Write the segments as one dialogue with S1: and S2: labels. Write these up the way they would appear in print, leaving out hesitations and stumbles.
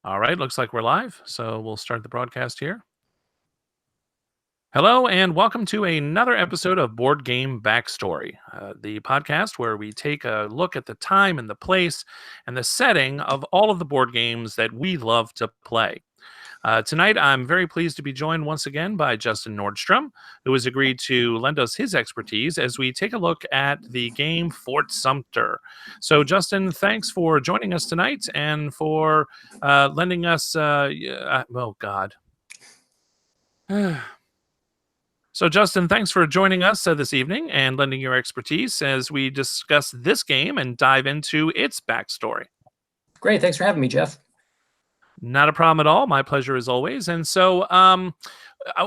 S1: All right, looks like we're live, so we'll start the broadcast here. Hello, and welcome to another episode of Board Game Backstory, the podcast where we take a look at the time and the place and the setting of all of the board games that we love to play. Tonight, I'm very pleased to be joined once again by Justin Nordstrom, who has agreed to lend us his expertise as we take a look at the game Fort Sumter. So, Justin, thanks for joining us tonight and for lending us. Oh, God. So, Justin, thanks for joining us this evening and lending your expertise as we discuss this game and dive into its backstory.
S2: Great. Thanks for having me, Jeff.
S1: Not a problem at all. My pleasure as always. And so,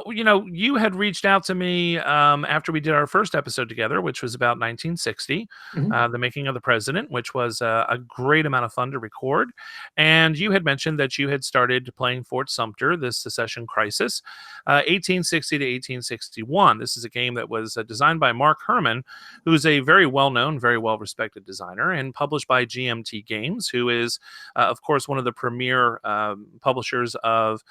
S1: you had reached out to me after we did our first episode together, which was about 1960, The Making of the President, which was a great amount of fun to record. And you had mentioned that you had started playing Fort Sumter, this secession crisis, 1860 to 1861. This is a game that was designed by Mark Herman, who's a very well-known, very well-respected designer, and published by GMT Games, who is, of course, one of the premier publishers of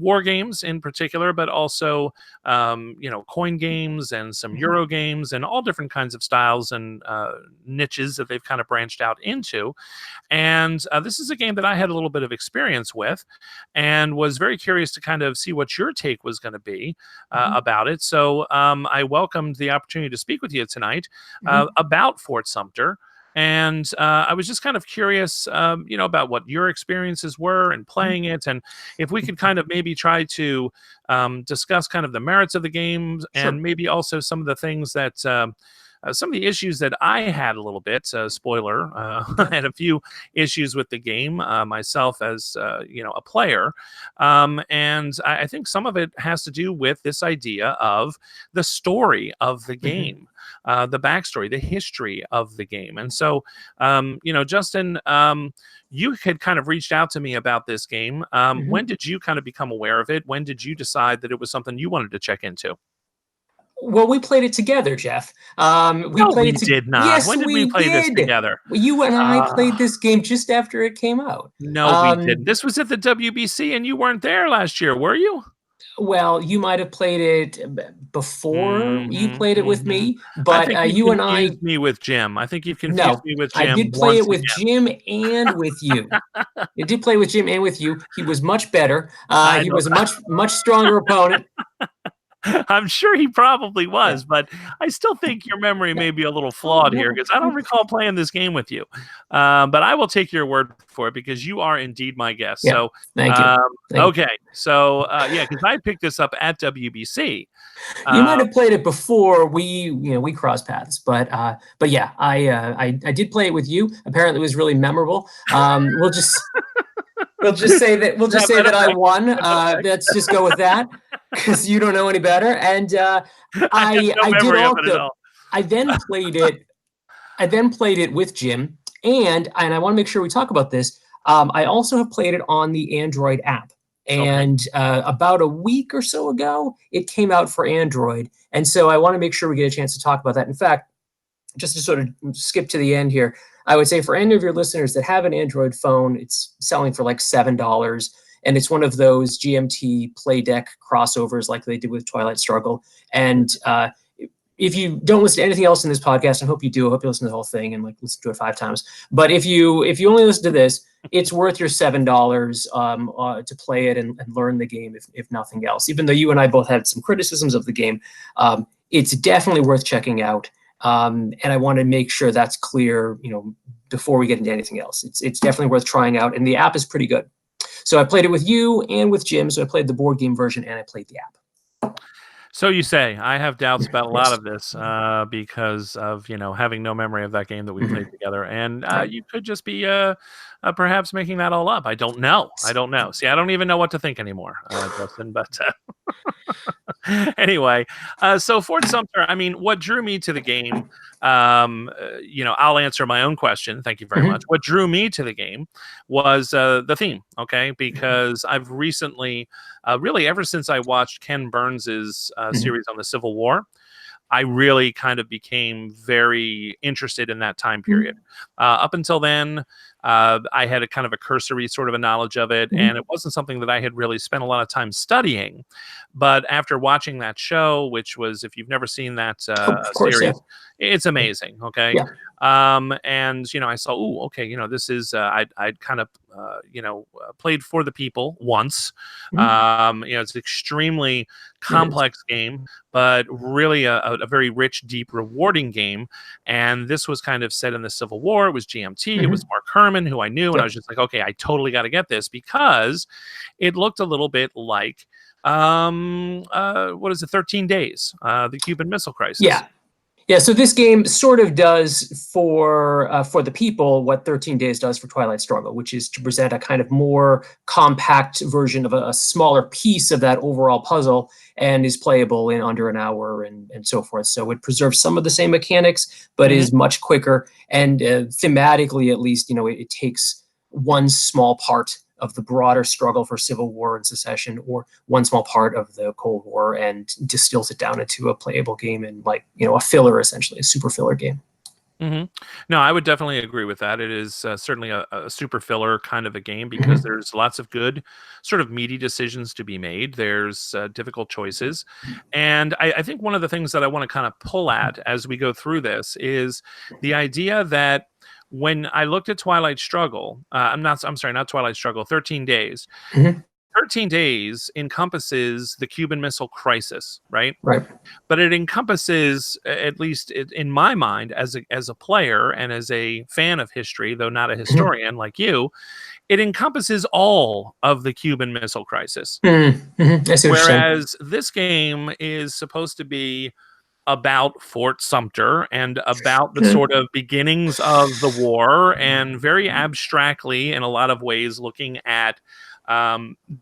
S1: war games in particular, but also coin games and some Euro games and all different kinds of styles and niches that they've kind of branched out into. And this is a game that I had a little bit of experience with and was very curious to kind of see what your take was going to be about it. So I welcomed the opportunity to speak with you tonight about Fort Sumter. And I was just kind of curious, about what your experiences were in playing it, and if we could kind of maybe try to discuss kind of the merits of the games, and maybe also some of the things that some of the issues that I had a little bit. Spoiler: I had a few issues with the game myself as a player, and I think some of it has to do with this idea of the story of the game. The backstory, the history of the game. And so, Justin, you had kind of reached out to me about this game. When did you kind of become aware of it? When did you decide that it was something you wanted to check into?
S2: Well, we played it together, Jeff.
S1: We did not.
S2: Yes,
S1: when did we play this together?
S2: You and I played this game just after it came out.
S1: No, we didn't. This was at the WBC, and you weren't there last year, were you?
S2: Well, you might have played it before you played it with me, but you and I
S1: confused me with Jim. I think you've confused me with Jim.
S2: I did play it with Jim and with you. I did play with Jim and with you. He was much better. He was a much stronger opponent.
S1: I'm sure he probably was, but I still think your memory may be a little flawed here because I don't recall playing this game with you. But I will take your word for it because you are indeed my guest.
S2: Yeah,
S1: so
S2: thank you.
S1: Okay. So because I picked this up at WBC.
S2: You might have played it before we crossed paths, but yeah, I did play it with you. Apparently, it was really memorable. We'll just say that I won. Let's just go with that because you don't know any better. And I then played it with Jim, and I want to make sure we talk about this. I also have played it on the Android app. And about a week or so ago, it came out for Android. And so I want to make sure we get a chance to talk about that. In fact, just to sort of skip to the end here, I would say for any of your listeners that have an Android phone, it's selling for like $7. And it's one of those GMT Play Deck crossovers like they did with Twilight Struggle. And if you don't listen to anything else in this podcast, I hope you do. I hope you listen to the whole thing and like listen to it 5 times. But if you only listen to this, it's worth your $7 to play it and learn the game, if nothing else. Even though you and I both had some criticisms of the game, it's definitely worth checking out. And I want to make sure that's clear, before we get into anything else. It's definitely worth trying out, and the app is pretty good. So I played it with you and with Jim. So I played the board game version and I played the app.
S1: So you say. I have doubts about a lot of this because of having no memory of that game that we played together, and you could just be perhaps making that all up. I don't know. See, I don't even know what to think anymore, Justin. But anyway, so Fort Sumter. I mean, what drew me to the game? I'll answer my own question. Thank you very much. What drew me to the game was the theme. Okay, because I've recently, really ever since I watched Ken Burns's series on the Civil War, I really kind of became very interested in that time period. Up until then, I had a kind of a cursory sort of a knowledge of it, and it wasn't something that I had really spent a lot of time studying. But after watching that show, which was, if you've never seen that
S2: Oh, of course, yeah.
S1: series, it's amazing. Okay.
S2: Yeah.
S1: And I saw, oh, okay, this is I'd kind of played For the People once. It's an extremely complex game, but really a very rich, deep, rewarding game. And this was kind of set in the Civil War. It was GMT. It was Mark Herman, who I knew, and I was just like, okay, I totally got to get this, because it looked a little bit like what is it, 13 Days, the Cuban Missile Crisis.
S2: Yeah. Yeah, so this game sort of does for the people what 13 Days does for Twilight Struggle, which is to present a kind of more compact version of a smaller piece of that overall puzzle, and is playable in under an hour and so forth. So it preserves some of the same mechanics, but is much quicker. And thematically, at least, it takes one small part of the broader struggle for civil war and secession, or one small part of the Cold War, and distills it down into a playable game, and a filler, essentially, a super filler game.
S1: No, I would definitely agree with that. It is certainly a super filler kind of a game, because there's lots of good sort of meaty decisions to be made. There's difficult choices. And I think one of the things that I want to kind of pull at as we go through this is the idea that when I looked at Twilight Struggle, not Twilight Struggle, 13 Days. 13 Days encompasses the Cuban Missile Crisis, right?
S2: Right.
S1: But it encompasses, at least in my mind, as a player and as a fan of history, though not a historian like you, it encompasses all of the Cuban Missile Crisis. Whereas this game is supposed to be about Fort Sumter and about the sort of beginnings of the war, and very abstractly, in a lot of ways, looking at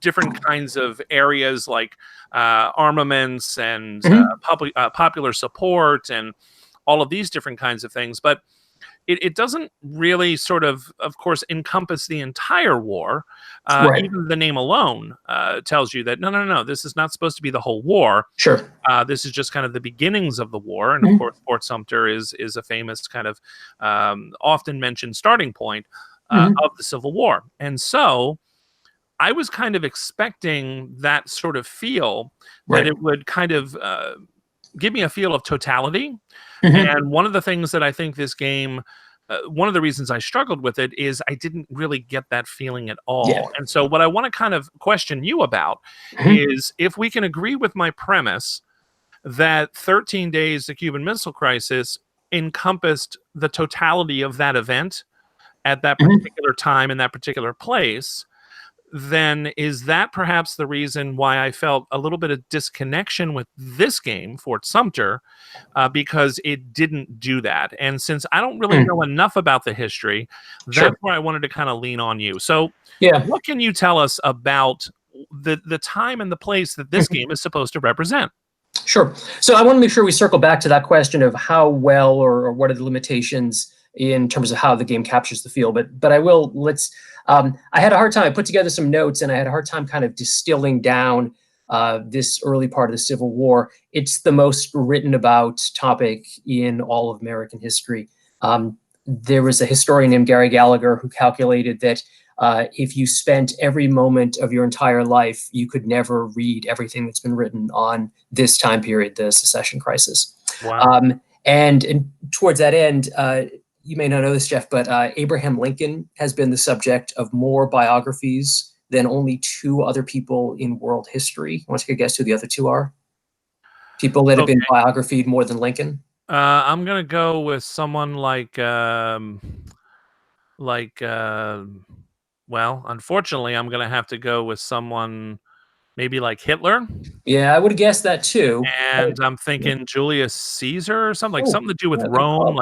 S1: different kinds of areas like armaments and popular support and all of these different kinds of things. But it doesn't really sort of course, encompass the entire war. Even the name alone tells you that no, this is not supposed to be the whole war.
S2: Sure.
S1: This is just kind of the beginnings of the war. And of course, Fort Sumter is a famous kind of often mentioned starting point of the Civil War. And so I was kind of expecting that sort of feel, that it would kind of give me a feel of totality. And one of the things that I think this game, one of the reasons I struggled with it, is I didn't really get that feeling at all.
S2: Yeah.
S1: And so what I want to kind of question you about is, if we can agree with my premise that 13 Days, the Cuban Missile Crisis, encompassed the totality of that event at that particular time in that particular place, then is that perhaps the reason why I felt a little bit of disconnection with this game, Fort Sumter, because it didn't do that. And since I don't really know enough about the history, that's where I wanted to kind of lean on you. So what can you tell us about the time and the place that this game is supposed to represent?
S2: Sure. So I want to make sure we circle back to that question of how well, or what are the limitations in terms of how the game captures the feel. But I will, I had a hard time. I put together some notes, and I had a hard time kind of distilling down this early part of the Civil War. It's the most written about topic in all of American history. There was a historian named Gary Gallagher who calculated that if you spent every moment of your entire life, you could never read everything that's been written on this time period, the secession crisis.
S1: Wow.
S2: And towards that end, you may not know this, Jeff, but Abraham Lincoln has been the subject of more biographies than only 2 other people in world history. Want to take a guess who the other 2 are? People that have been biographied more than Lincoln?
S1: I'm going to go with someone like, well, unfortunately, I'm going to have to go with someone maybe like Hitler.
S2: Yeah, I would have guessed that too.
S1: And I'm thinking Julius Caesar or something, something to do with Rome,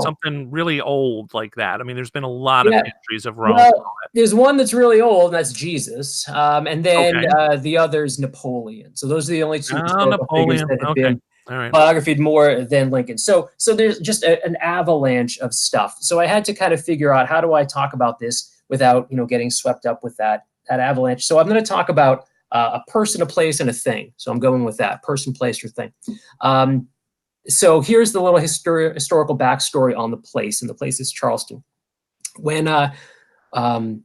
S1: something really old like that. I mean, there's been a lot of histories of Rome.
S2: Well, there's one that's really old, and that's Jesus. And then the other's Napoleon. So those are the only 2 historical figures that have been biographied more than Lincoln. So there's just an avalanche of stuff. So I had to kind of figure out, how do I talk about this without getting swept up with that avalanche. So I'm going to talk about a person, a place, and a thing. So I'm going with that: person, place, or thing. So here's the little historical backstory on the place, and the place is Charleston. When um,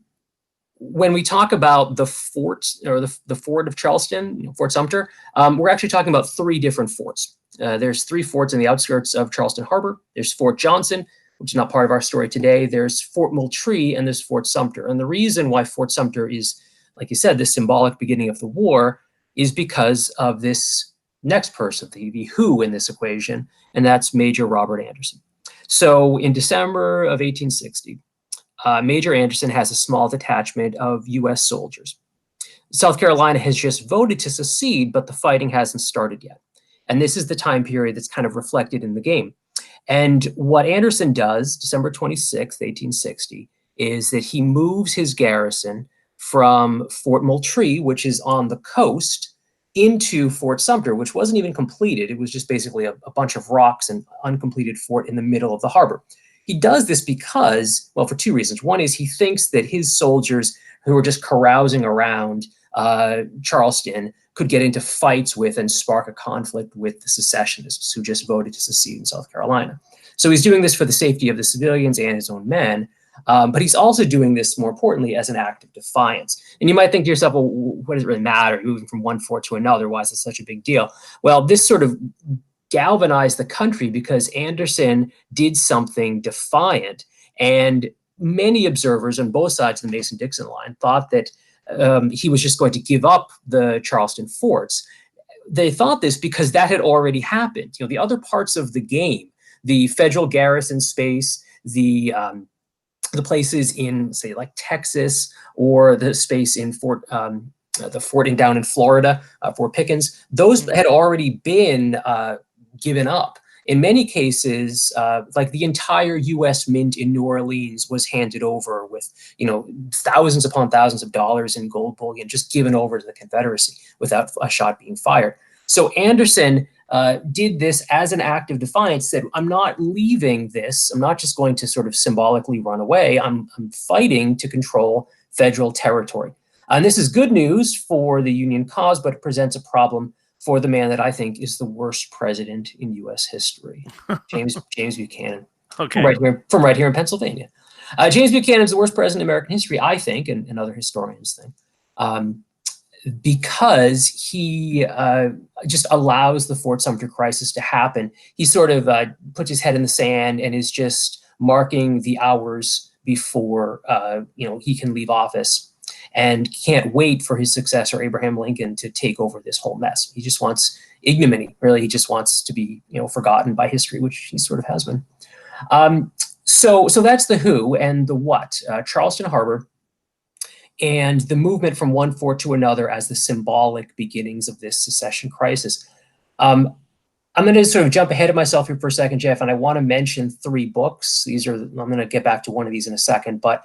S2: when we talk about the fort, or the fort of Charleston, Fort Sumter, we're actually talking about three different forts. There's three forts in the outskirts of Charleston Harbor. There's Fort Johnson, which is not part of our story today. There's Fort Moultrie, and there's Fort Sumter. And the reason why Fort Sumter is, like you said, the symbolic beginning of the war is because of this next person, the who in this equation, and that's Major Robert Anderson. So in December of 1860, Major Anderson has a small detachment of U.S. soldiers. South Carolina has just voted to secede, but the fighting hasn't started yet. And this is the time period that's kind of reflected in the game. And what Anderson does, December 26th, 1860, is that he moves his garrison from Fort Moultrie, which is on the coast, into Fort Sumter, which wasn't even completed. It was just basically a bunch of rocks and uncompleted fort in the middle of the harbor. He does this because, well, for two reasons. One is he thinks that his soldiers who are just carousing around Charleston could get into fights with and spark a conflict with the secessionists who just voted to secede in South Carolina. So he's doing this for the safety of the civilians and his own men. But he's also doing this, more importantly, as an act of defiance. And you might think to yourself, well, what does it really matter, moving from one fort to another? Why is it such a big deal? Well, this sort of galvanized the country because Anderson did something defiant. And many observers on both sides of the Mason-Dixon line thought that he was just going to give up the Charleston forts. They thought this because that had already happened. The other parts of the game, the federal garrison space, the places in, say, like Texas, or the space in the fort down in Florida, Fort Pickens, those had already been given up. In many cases, like the entire U.S. Mint in New Orleans was handed over with, thousands upon thousands of dollars in gold bullion, just given over to the Confederacy without a shot being fired. So Anderson did this as an act of defiance, said, I'm not leaving this. I'm not just going to sort of symbolically run away. I'm fighting to control federal territory. And this is good news for the Union cause, but it presents a problem for the man that I think is the worst president in U.S. history, James Buchanan,
S1: Okay.
S2: from right here in Pennsylvania. James Buchanan is the worst president in American history, I think, and other historians think, because he just allows the Fort Sumter crisis to happen. He sort of puts his head in the sand and is just marking the hours before he can leave office, and can't wait for his successor, Abraham Lincoln, to take over this whole mess. He just wants ignominy, really. He just wants to be, forgotten by history, which he sort of has been. So that's the who and the what. Charleston Harbor and the movement from one fort to another as the symbolic beginnings of this secession crisis. I'm going to sort of jump ahead of myself here for a second, Jeff, and I want to mention three books. I'm going to get back to one of these in a second, but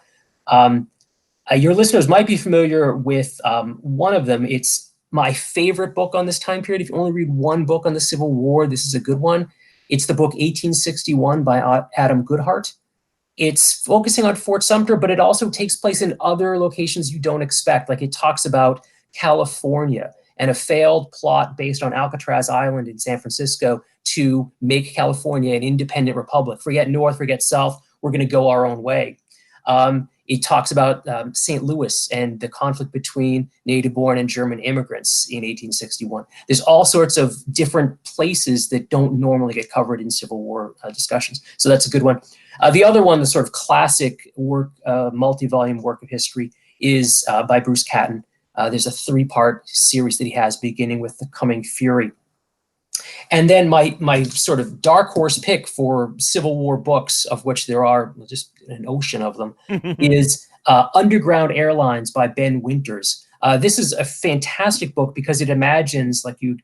S2: your listeners might be familiar with one of them. It's my favorite book on this time period. If you only read one book on the Civil War, this is a good one. It's the book 1861 by Adam Goodhart. It's focusing on Fort Sumter, but it also takes place in other locations you don't expect. Like, it talks about California and a failed plot based on Alcatraz Island in San Francisco to make California an independent republic. Forget North, forget South. We're going to go our own way. It talks about St. Louis and the conflict between native-born and German immigrants in 1861. There's all sorts of different places that don't normally get covered in Civil War discussions. So that's a good one. The other one, the sort of classic work, multi-volume work of history, is by Bruce Catton. There's a three-part series that he has, beginning with The Coming Fury. And then my sort of dark horse pick for Civil War books, of which there are just an ocean of them, is Underground Airlines by Ben Winters. This is a fantastic book because it imagines, like you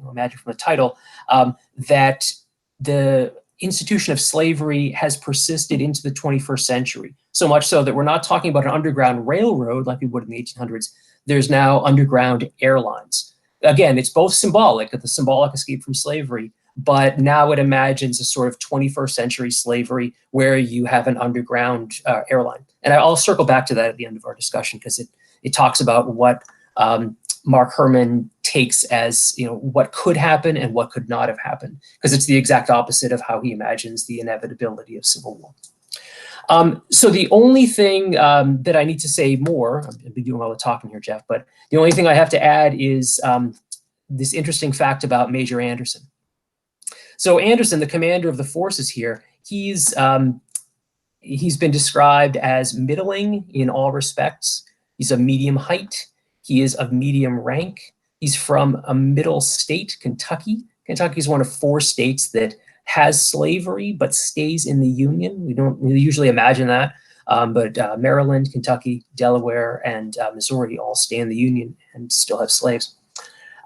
S2: imagine from the title, that the institution of slavery has persisted into the 21st century. So much so that we're not talking about an underground railroad like we would in the 1800s. There's now underground airlines. Again, it's both symbolic, the symbolic escape from slavery, but now it imagines a sort of 21st century slavery where you have an underground airline. And I'll circle back to that at the end of our discussion, because it talks about what Mark Herman takes as, what could happen and what could not have happened, because it's the exact opposite of how he imagines the inevitability of civil war. So the only thing that I need to say more, I've been doing all the talking here, Jeff, but the only thing I have to add is this interesting fact about Major Anderson. So Anderson, the commander of the forces here, he's been described as middling in all respects. He's of medium height. He is of medium rank. He's from a middle state, Kentucky. Kentucky is one of 4 states that has slavery but stays in the Union. We don't really usually imagine that, but Maryland, Kentucky, Delaware, and Missouri all stay in the Union and still have slaves.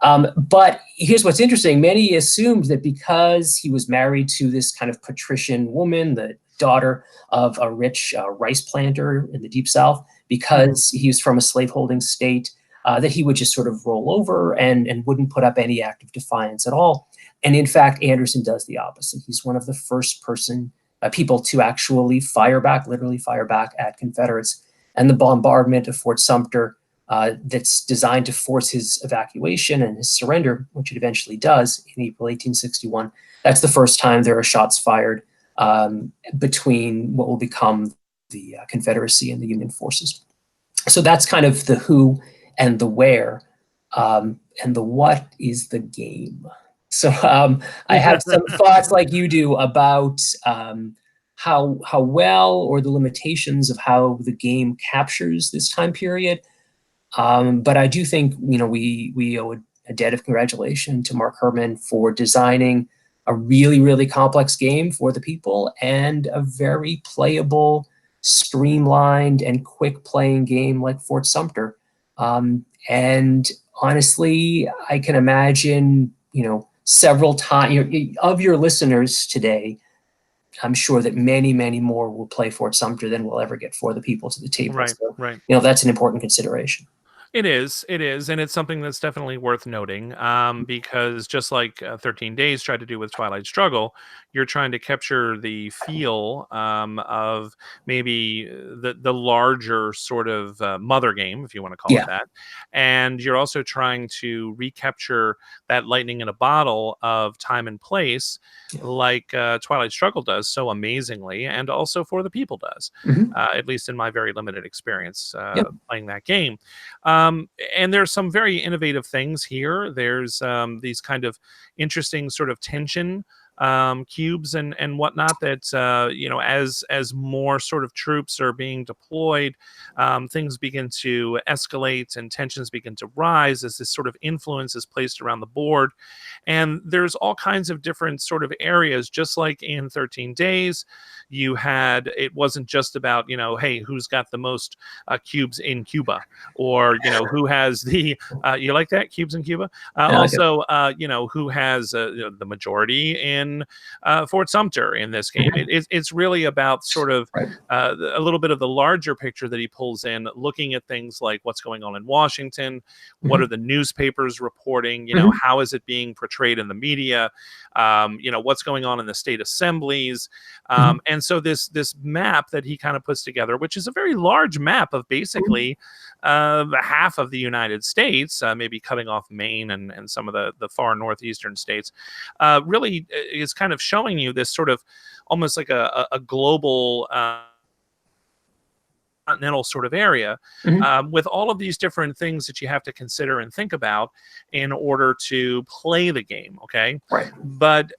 S2: But here's what's interesting. Many assumed that because he was married to this kind of patrician woman, the daughter of a rich rice planter in the Deep South, because he was from a slaveholding state, that he would just sort of roll over and wouldn't put up any act of defiance at all. And in fact, Anderson does the opposite. He's one of the first people to actually literally fire back at Confederates. And the bombardment of Fort Sumter, that's designed to force his evacuation and his surrender, which it eventually does in April 1861. That's the first time there are shots fired between what will become the Confederacy and the Union forces. So that's kind of the who and the where, and the what is the game. So I have some thoughts like you do about how well, or the limitations of how the game captures this time period. But I do think, we owe a debt of congratulation to Mark Herman for designing a really, really complex game for the people, and a very playable, streamlined, and quick playing game like Fort Sumter. And honestly, I can imagine, several times of your listeners today, I'm sure that many, many more will play Fort Sumter than we'll ever get For the People to the table.
S1: Right,
S2: so,
S1: right.
S2: That's an important consideration.
S1: It is, and it's something that's definitely worth noting, because just like 13 Days tried to do with Twilight Struggle, you're trying to capture the feel of maybe the larger sort of mother game, if you want to call it that, and you're also trying to recapture that lightning in a bottle of time and place, like Twilight Struggle does so amazingly, and also For the People does, at least in my very limited experience playing that game. And there's some very innovative things here. There's these kind of interesting sort of tension cubes and whatnot that as more sort of troops are being deployed, things begin to escalate and tensions begin to rise as this sort of influence is placed around the board. And there's all kinds of different sort of areas, just like in 13 Days. It wasn't just about, hey, who's got the most cubes in Cuba, or, who has the, you like that, cubes in Cuba? Also, who has the majority in Fort Sumter in this game. It's really about sort of a little bit of the larger picture that he pulls in, looking at things like what's going on in Washington, what are the newspapers reporting, how is it being portrayed in the media, what's going on in the state assemblies. And so this map that he kind of puts together, which is a very large map of basically half of the United States, maybe cutting off Maine and some of the far northeastern states, really is kind of showing you this sort of almost like a global continental sort of area, with all of these different things that you have to consider and think about in order to play the game. Okay.
S2: Right.
S1: But,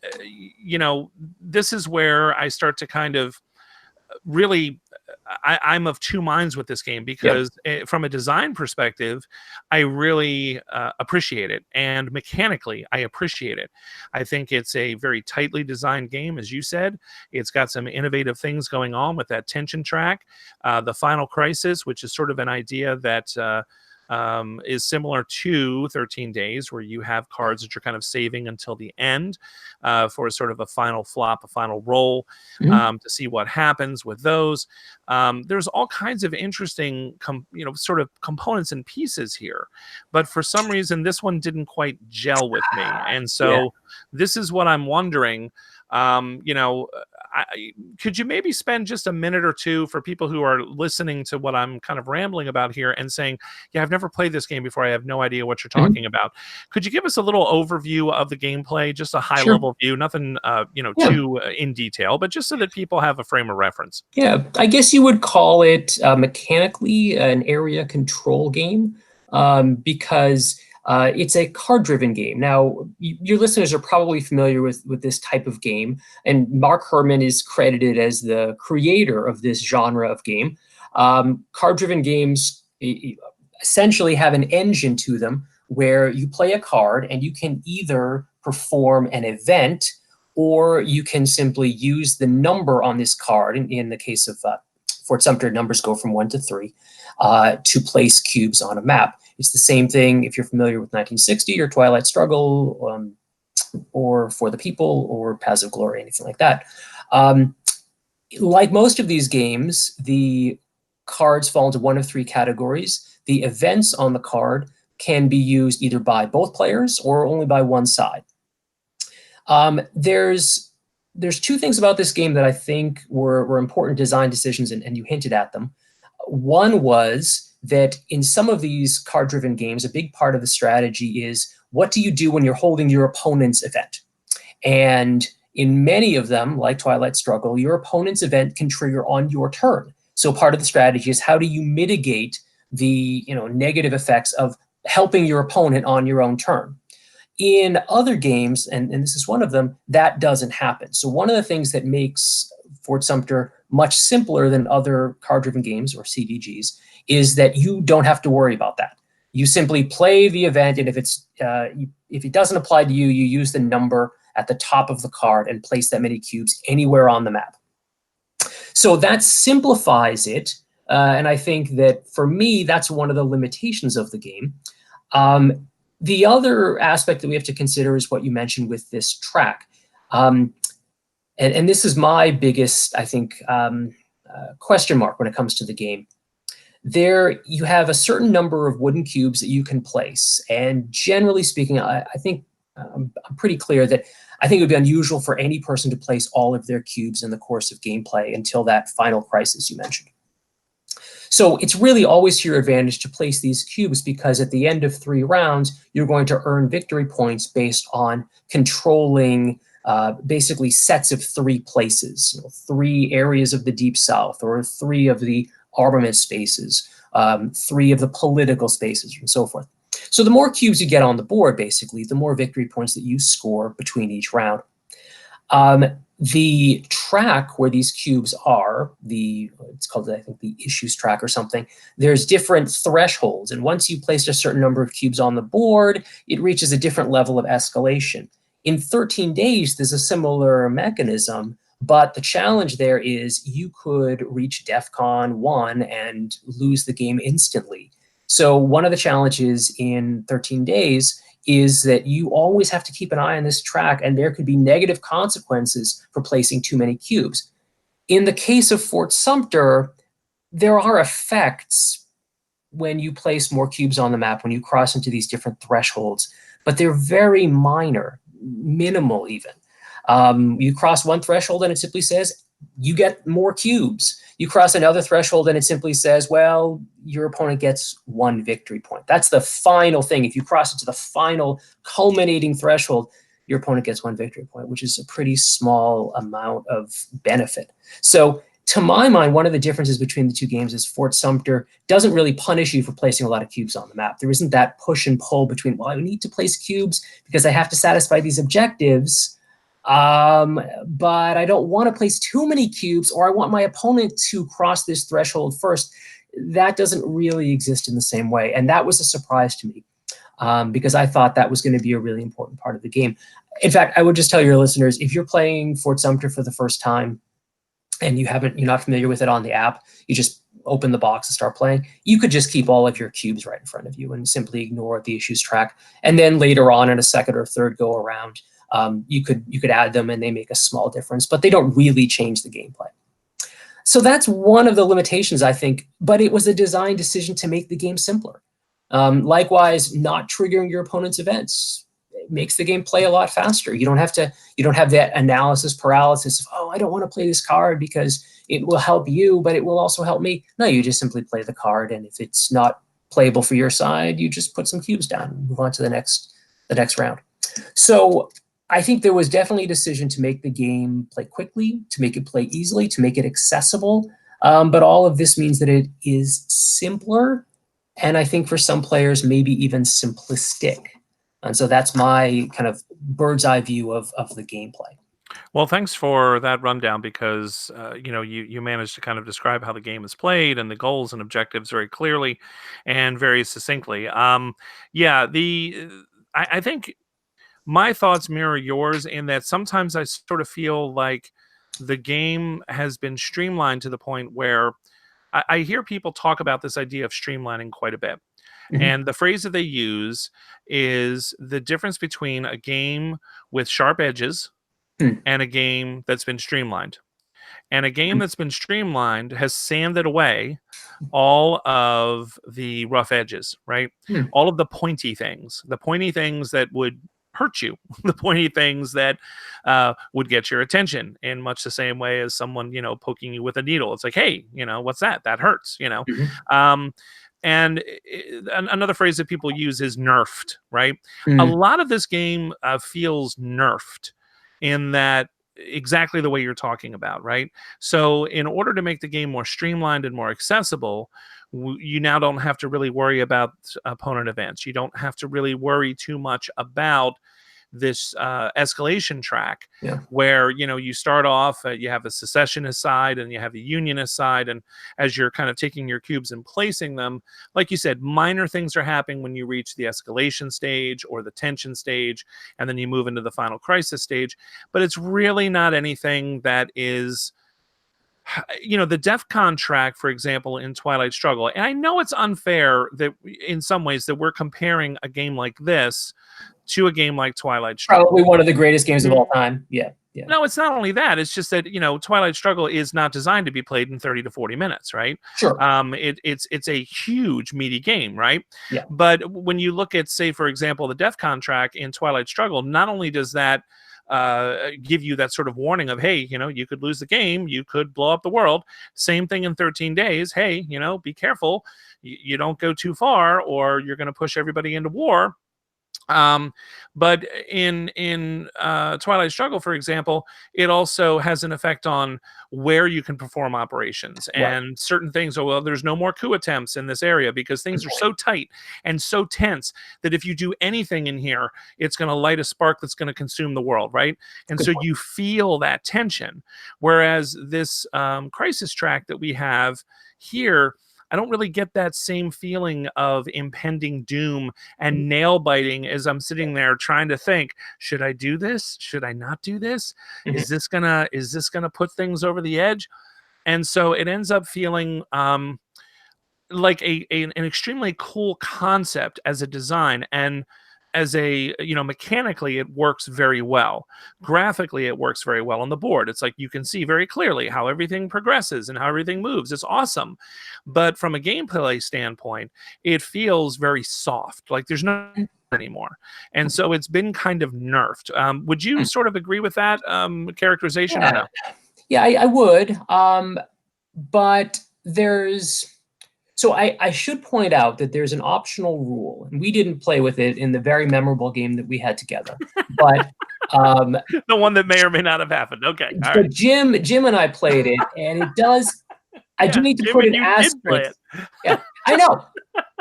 S1: this is where I start to kind of really, I'm of two minds with this game, because from a design perspective, I really appreciate it, and mechanically I appreciate it. I think it's a very tightly designed game, as you said. It's got some innovative things going on with that tension track, the final crisis, which is sort of an idea that is similar to 13 Days, where you have cards that you're kind of saving until the end for sort of a final flop, a final roll, to see what happens with those. There's all kinds of interesting, sort of components and pieces here, but for some reason, this one didn't quite gel with me. And so this is what I'm wondering. could you maybe spend just a minute or two for people who are listening to what I'm kind of rambling about here and saying, yeah, I've never played this game before. I have no idea what you're
S2: Mhm.
S1: talking about. Could you give us a little overview of the gameplay, just a high
S2: Sure.
S1: level view, nothing,
S2: Yeah.
S1: too in detail, but just so that people have a frame of reference?
S2: Yeah, I guess you would call it mechanically an area control game, because it's a card-driven game. Now, your listeners are probably familiar with this type of game, and Mark Herman is credited as the creator of this genre of game. Card-driven games essentially have an engine to them where you play a card and you can either perform an event, or you can simply use the number on this card. In the case of Fort Sumter, numbers go from 1 to 3 to place cubes on a map. It's the same thing if you're familiar with 1960 or Twilight Struggle, or For the People or Paths of Glory, anything like that. Like most of these games, the cards fall into one of 3 categories. The events on the card can be used either by both players or only by one side. There's 2 things about this game that I think were important design decisions, and you hinted at them. One was that in some of these card-driven games, a big part of the strategy is, what do you do when you're holding your opponent's event? And in many of them, like Twilight Struggle, your opponent's event can trigger on your turn. So part of the strategy is, how do you mitigate the negative effects of helping your opponent on your own turn? In other games, and this is one of them, that doesn't happen. So one of the things that makes Fort Sumter much simpler than other card-driven games, or CDGs, is that you don't have to worry about that. You simply play the event, and if it doesn't apply to you, you use the number at the top of the card and place that many cubes anywhere on the map. So that simplifies it, and I think that for me, that's one of the limitations of the game. The other aspect that we have to consider is what you mentioned with this track. And this is my biggest, I think, question mark when it comes to the game. There, you have a certain number of wooden cubes that you can place. And generally speaking, I think I'm pretty clear that I think it would be unusual for any person to place all of their cubes in the course of gameplay until that final crisis you mentioned. So it's really always to your advantage to place these cubes, because at the end of 3 rounds, you're going to earn victory points based on controlling basically sets of 3 places, 3 areas of the Deep South, or 3 of the armament spaces, 3 of the political spaces, and so forth. So the more cubes you get on the board, basically, the more victory points that you score between each round. The track where these cubes are, it's called, I think, the issues track or something, there's different thresholds. And once you place a certain number of cubes on the board, it reaches a different level of escalation. In 13 days, there's a similar mechanism, but the challenge there is you could reach DEFCON 1 and lose the game instantly. So one of the challenges in 13 days is that you always have to keep an eye on this track, and there could be negative consequences for placing too many cubes. In the case of Fort Sumter, there are effects when you place more cubes on the map, when you cross into these different thresholds, but they're very minor, minimal even. You cross one threshold and it simply says, you get more cubes. You cross another threshold and it simply says, well, your opponent gets 1 victory point. That's the final thing. If you cross it to the final culminating threshold, your opponent gets 1 victory point, which is a pretty small amount of benefit. So to my mind, one of the differences between the 2 games is Fort Sumter doesn't really punish you for placing a lot of cubes on the map. There isn't that push and pull between, well, I need to place cubes because I have to satisfy these objectives, but I don't want to place too many cubes, or I want my opponent to cross this threshold first. That doesn't really exist in the same way. And that was a surprise to me, because I thought that was going to be a really important part of the game. In fact, I would just tell your listeners, if you're playing Fort Sumter for the first time and you're not familiar with it on the app, you just open the box and start playing, you could just keep all of your cubes right in front of you and simply ignore the issues track. And then later on in a second or third go around, you could add them and they make a small difference, but they don't really change the gameplay. So that's one of the limitations, I think, but it was a design decision to make the game simpler. Likewise, not triggering your opponent's events. it makes the game play a lot faster. You don't have that analysis paralysis of, oh, I don't want to play this card because it will help you, but it will also help me. No, you just simply play the card, and if it's not playable for your side, you just put some cubes down and move on to the next round. So I think there was definitely a decision to make the game play quickly, to make it play easily, to make it accessible. But all of this means that it is simpler, and I think for some players, maybe even simplistic. And so that's my kind of bird's eye view of the gameplay.
S1: Well, thanks for that rundown because you managed to kind of describe how the game is played and the goals and objectives very clearly and very succinctly. Yeah, I think my thoughts mirror yours in that sometimes I sort of feel like the game has been streamlined to the point where I hear people talk about this idea of streamlining quite a bit.
S2: Mhm.
S1: And the phrase that they use is the difference between a game with sharp edges
S2: Hmm.
S1: and a game that's been streamlined. And a game
S2: Hmm.
S1: that's been streamlined has sanded away all of the rough edges, right?
S2: Hmm.
S1: All of the pointy things that would hurt you, the pointy things that would get your attention in much the same way as someone, poking you with a needle. It's like, hey, what's that? That hurts.
S2: Mhm.
S1: Um, and another phrase that people use is nerfed, right? A
S2: Hmm.
S1: lot of this game feels nerfed in that exactly the way you're talking about, right? So, in order to make the game more streamlined and more accessible, you now don't have to really worry about opponent events. You don't have to really worry too much about this escalation track
S2: Yeah.
S1: where you start off you have a secessionist side and you have a unionist side, and as you're kind of taking your cubes and placing them, like you said, minor things are happening when you reach the escalation stage or the tension stage, and then you move into the final crisis stage, but it's really not anything that is the DEFCON track, for example, in Twilight Struggle. And I know it's unfair that in some ways that we're comparing a game like this to a game like Twilight
S2: Probably
S1: Struggle.
S2: one of the greatest games of all time. Yeah. Yeah.
S1: No, it's not only that. It's just that Twilight Struggle is not designed to be played in 30 to 40 minutes, right?
S2: Sure.
S1: It's a huge meaty game, right?
S2: Yeah.
S1: But when you look at, say, for example, the DEFCON track in Twilight Struggle, not only does that give you that sort of warning of, hey, you could lose the game, you could blow up the world. Same thing in 13 days. Hey, be careful. You don't go too far, or you're going to push everybody into war. But in Twilight Struggle, for example, it also has an effect on where you can perform operations
S2: Right.
S1: and certain things. Oh, well, there's no more coup attempts in this area because things are so tight and so tense that if you do anything in here, it's going to light a spark that's going to consume the world, right? And
S2: Good
S1: so
S2: point.
S1: you feel that tension. Whereas this crisis track that we have here, I don't really get that same feeling of impending doom and nail biting as I'm sitting there trying to think, should I do this? Should I not do this?
S2: Mhm.
S1: Is this gonna put things over the edge? And so it ends up feeling like an extremely cool concept as a design, and as a mechanically it works very well. Graphically it works very well on the board. It's like you can see very clearly how everything progresses and how everything moves. It's awesome. But from a gameplay standpoint, it feels very soft, like there's no anymore. And so it's been kind of nerfed. Would you sort of agree with that characterization or
S2: Yeah.
S1: no?
S2: Yeah, I would. But there's so I should point out that there's an optional rule, and we didn't play with it in the very memorable game that we had together. But
S1: The one that may or may not have happened. Okay, all
S2: but
S1: right.
S2: Jim and I played it, and it does. I do
S1: Yeah,
S2: need to
S1: Jim
S2: put
S1: and
S2: an
S1: you did play
S2: asterisk.
S1: it.
S2: Yeah, I know.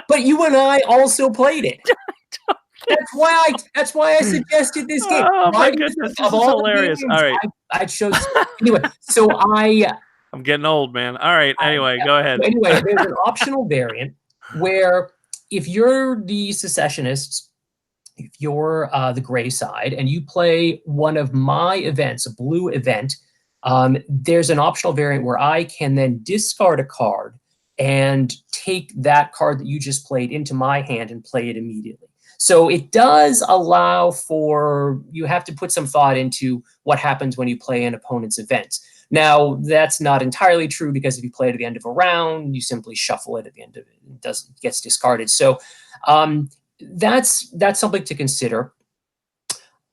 S2: But you and I also played it. That's why I suggested this game.
S1: Oh
S2: Why
S1: my
S2: do you think
S1: goodness,
S2: of
S1: this is
S2: all the
S1: hilarious.
S2: games
S1: All right.
S2: I chose? Anyway, so
S1: I'm getting old, man. All right. Anyway,
S2: yeah.
S1: go ahead.
S2: So anyway, there's an optional variant where if you're the secessionists, if you're the gray side, and you play one of my events, a blue event, there's an optional variant where I can then discard a card and take that card that you just played into my hand and play it immediately. So it does allow for, you have to put some thought into what happens when you play an opponent's event. Now, that's not entirely true, because if you play it at the end of a round, you simply shuffle it at the end of it. It gets discarded. So that's something to consider.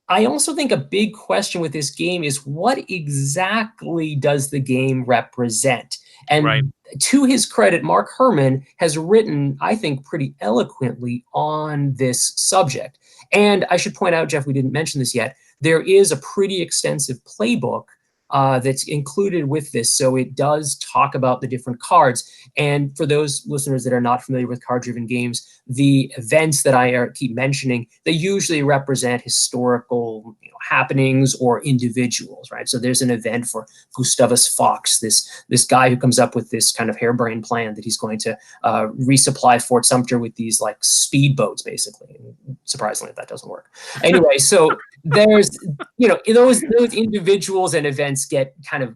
S2: I also think a big question with this game is what exactly does the game represent?
S1: Right.
S2: And to his credit, Mark Herman has written, I think, pretty eloquently on this subject. And I should point out, Jeff, we didn't mention this yet, there is a pretty extensive playbook that's included with this. So it does talk about the different cards. And for those listeners that are not familiar with card-driven games, the events that I keep mentioning, they usually represent historical happenings or individuals, right? So there's an event for Gustavus Fox, this guy who comes up with this kind of harebrained plan that he's going to resupply Fort Sumter with these like speedboats, basically. And surprisingly, that doesn't work. Anyway, so there's those individuals and events get kind of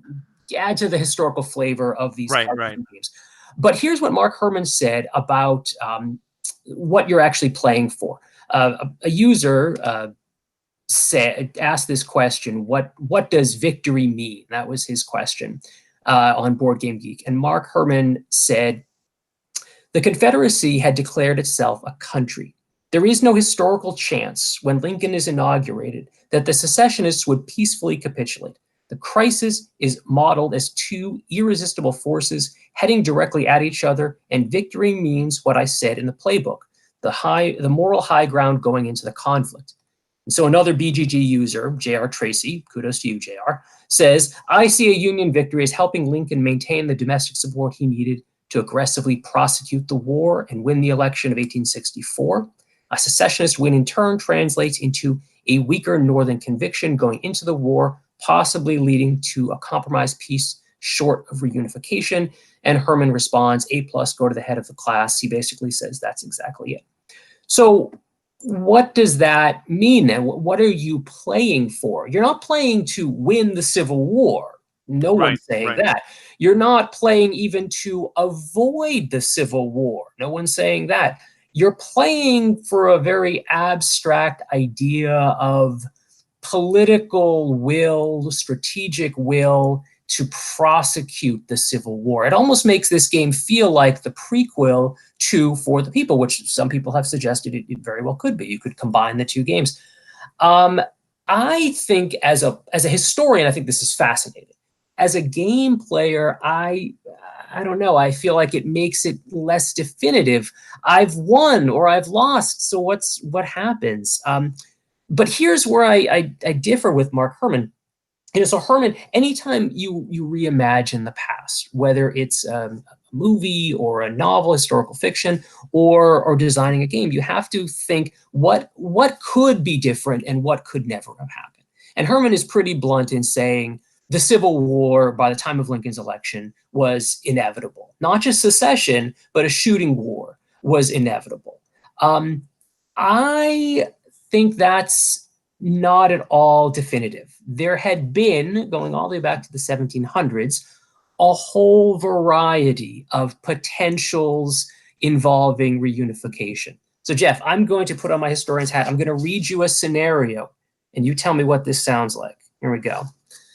S2: add to the historical flavor of these
S1: Right.
S2: card
S1: Right.
S2: games. But here's what Mark Herman said about what you're actually playing for. A user asked this question: what does victory mean? That was his question on Board Game Geek, and Mark Herman said, the Confederacy had declared itself a country. There is no historical chance, when Lincoln is inaugurated, that the secessionists would peacefully capitulate. The crisis is modeled as two irresistible forces heading directly at each other, and victory means what I said in the playbook, the moral high ground going into the conflict. And so another BGG user, J.R. Tracy, kudos to you, J.R., says, I see a Union victory as helping Lincoln maintain the domestic support he needed to aggressively prosecute the war and win the election of 1864. A secessionist win in turn translates into a weaker Northern conviction going into the war, possibly leading to a compromised peace short of reunification. And Herman responds, A+, go to the head of the class. He basically says that's exactly it. So what does that mean then? What are you playing for? You're not playing to win the Civil War. No one's saying that. You're not playing even to avoid the Civil War. No one's saying that. You're playing for a very abstract idea of political will, strategic will to prosecute the Civil War. It almost makes this game feel like the prequel to For the People, which some people have suggested it very well could be. You could combine the two games. I think as a historian, I think this is fascinating. As a game player, I don't know. I feel like it makes it less definitive. I've won or I've lost. So what happens? But here's where I differ with Mark Herman. So Herman, anytime you reimagine the past, whether it's a movie or a novel, historical fiction, or designing a game, you have to think what could be different and what could never have happened. And Herman is pretty blunt in saying the Civil War, by the time of Lincoln's election, was inevitable. Not just secession, but a shooting war was inevitable. I think that's not at all definitive. There had been, going all the way back to the 1700s, a whole variety of potentials involving reunification. So Jeff, I'm going to put on my historian's hat. I'm going to read you a scenario, and you tell me what this sounds like. Here we go.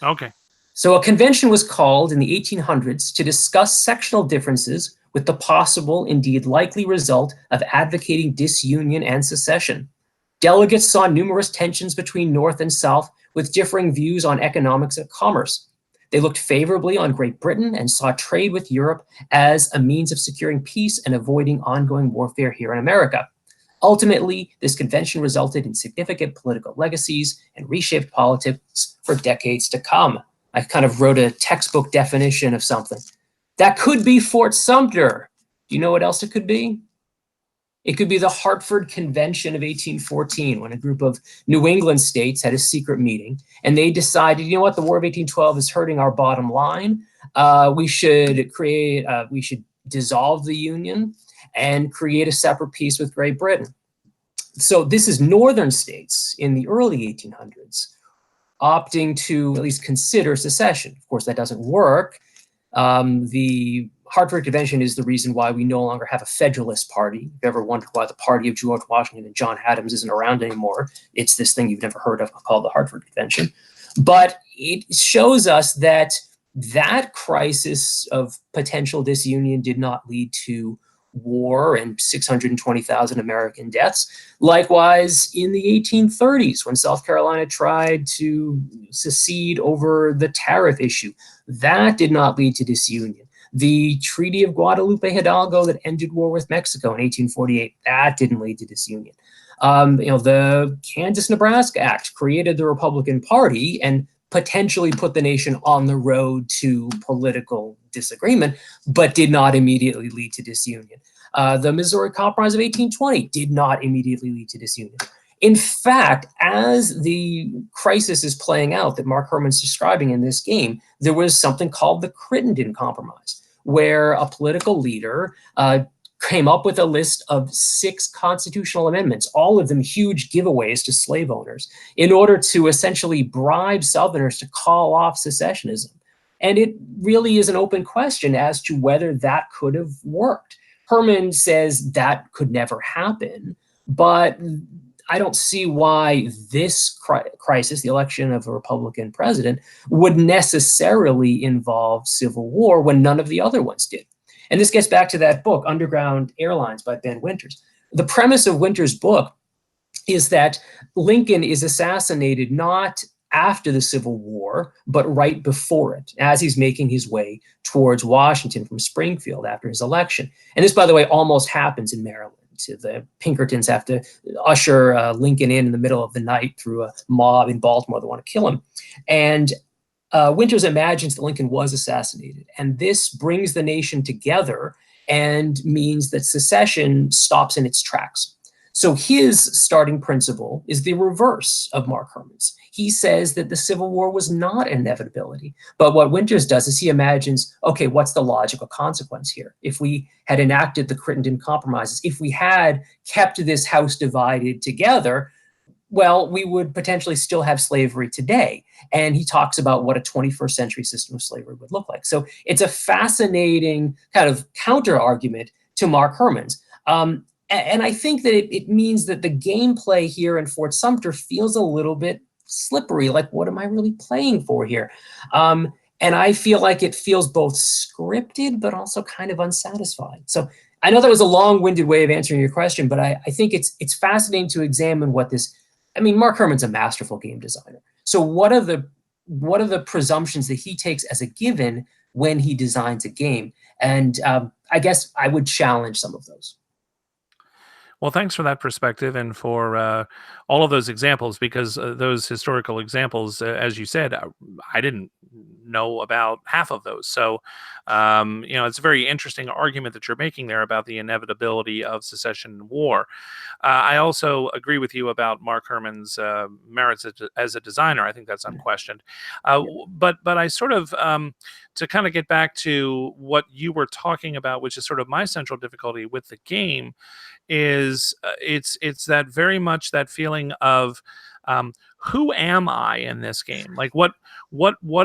S1: Okay.
S2: So a convention was called in the 1800s to discuss sectional differences with the possible, indeed likely result of advocating disunion and secession. Delegates saw numerous tensions between North and South with differing views on economics and commerce. They looked favorably on Great Britain and saw trade with Europe as a means of securing peace and avoiding ongoing warfare here in America. Ultimately, this convention resulted in significant political legacies and reshaped politics for decades to come. I kind of wrote a textbook definition of something. That could be Fort Sumter. Do you know what else it could be? It could be the Hartford Convention of 1814, when a group of New England states had a secret meeting, and they decided, you know what, the War of 1812 is hurting our bottom line. We should dissolve the Union and create a separate peace with Great Britain. So this is northern states in the early 1800s opting to at least consider secession. Of course, that doesn't work. The Hartford Convention is the reason why we no longer have a Federalist Party. If you've ever wondered why the party of George Washington and John Adams isn't around anymore, it's this thing you've never heard of called the Hartford Convention. But it shows us that that crisis of potential disunion did not lead to war and 620,000 American deaths. Likewise, in the 1830s, when South Carolina tried to secede over the tariff issue, that did not lead to disunion. The Treaty of Guadalupe Hidalgo that ended war with Mexico in 1848, that didn't lead to disunion. The Kansas-Nebraska Act created the Republican Party and potentially put the nation on the road to political disagreement, but did not immediately lead to disunion. The Missouri Compromise of 1820 did not immediately lead to disunion. In fact, as the crisis is playing out that Mark Herman's describing in this game, there was something called the Crittenden Compromise, where a political leader came up with a list of 6 constitutional amendments, all of them huge giveaways to slave owners, in order to essentially bribe Southerners to call off secessionism. And it really is an open question as to whether that could have worked. Herman says that could never happen, but I don't see why this crisis, the election of a Republican president, would necessarily involve civil war when none of the other ones did. And this gets back to that book, Underground Airlines by Ben Winters. The premise of Winters' book is that Lincoln is assassinated not after the Civil War, but right before it, as he's making his way towards Washington from Springfield after his election. And this, by the way, almost happens in Maryland. The Pinkertons have to usher Lincoln in the middle of the night through a mob in Baltimore that want to kill him. And Winters imagines that Lincoln was assassinated, and this brings the nation together and means that secession stops in its tracks. So his starting principle is the reverse of Mark Herman's. He says that the Civil War was not an inevitability, but what Winters does is he imagines, okay, what's the logical consequence here? If we had enacted the Crittenden Compromises, if we had kept this house divided together, well, we would potentially still have slavery today. And he talks about what a 21st century system of slavery would look like. So it's a fascinating kind of counter argument to Mark Herman's. And I think that it means that the gameplay here in Fort Sumter feels a little bit slippery. Like, what am I really playing for here? And I feel like it feels both scripted, but also kind of unsatisfying. So I know that was a long-winded way of answering your question, but I think it's fascinating to examine what this. I mean, Mark Herman's a masterful game designer. So what are the presumptions that he takes as a given when he designs a game? And I guess I would challenge some of those.
S1: Well, thanks for that perspective and for all of those examples, because those historical examples, as you said, I didn't know about half of those. So, it's a very interesting argument that you're making there about the inevitability of secession war. I also agree with you about Mark Herman's merits as a designer. I think that's unquestioned. But I sort of, to kind of get back to what you were talking about, which is sort of my central difficulty with the game, is it's that very much that feeling of who am I in this game? Like what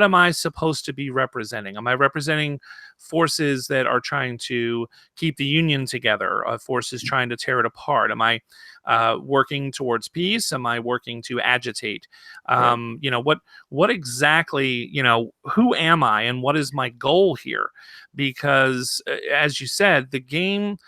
S1: am I supposed to be representing? Am I representing forces that are trying to keep the Union together, forces trying to tear it apart? Am I working towards peace? Am I working to agitate? What exactly, who am I and what is my goal here? Because as you said, the game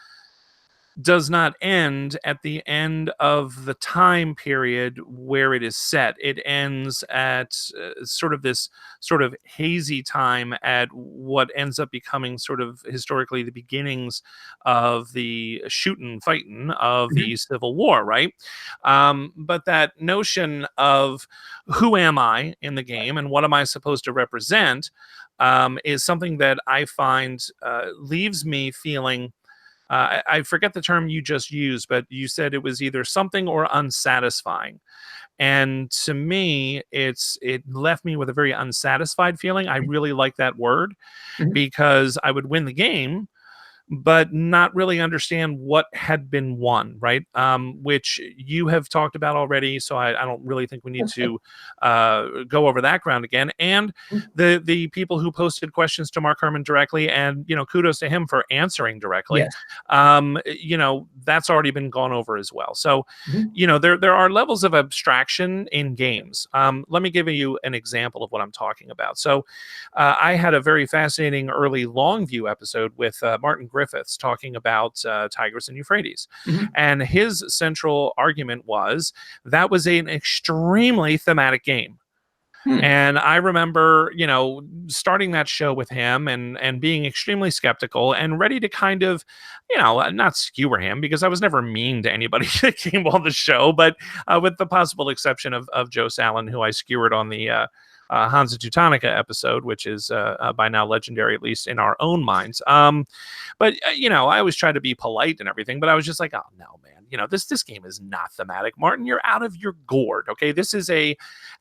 S1: does not end at the end of the time period where it is set. It ends at sort of this sort of hazy time at what ends up becoming sort of historically the beginnings of the shooting, fighting of the Civil War, right? But that notion of who am I in the game and what am I supposed to represent is something that I find leaves me feeling I forget the term you just used, but you said it was either something or unsatisfying. And to me, it left me with a very unsatisfied feeling. I really like that word because I would win the game, but not really understand what had been won, right? Which you have talked about already, so I don't really think we need to go over that ground again. And the people who posted questions to Mark Herman directly, and kudos to him for answering directly.
S2: Yes.
S1: That's already been gone over as well. So, there are levels of abstraction in games. Let me give you an example of what I'm talking about. So, I had a very fascinating early Longview episode with Martin Gray Griffiths talking about Tigris and Euphrates.
S2: Mhm.
S1: And his central argument was that was an extremely thematic game.
S2: Hmm.
S1: And I remember, starting that show with him and being extremely skeptical and ready to kind of, not skewer him, because I was never mean to anybody that came on the show, but with the possible exception of Joe Sallin, who I skewered on the Hansa Teutonica episode, which is by now legendary, at least in our own minds. But I always try to be polite and everything, but I was just like, oh no, man, this game is not thematic, Martin. You're out of your gourd. Okay, this is a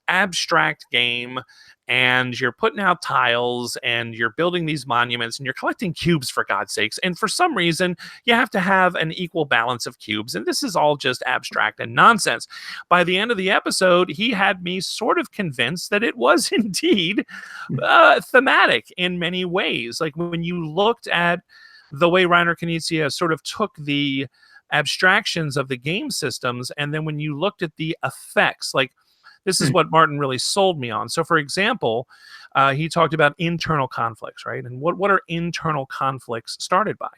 S1: abstract game, and you're putting out tiles and you're building these monuments and you're collecting cubes, for God's sakes. And for some reason, you have to have an equal balance of cubes. And this is all just abstract and nonsense. By the end of the episode, he had me sort of convinced that it was indeed thematic in many ways. Like when you looked at the way Reiner Knizia sort of took the abstractions of the game systems, and then when you looked at the effects, like this is what Martin really sold me on. So, for example, he talked about internal conflicts, right? And what are internal conflicts started by?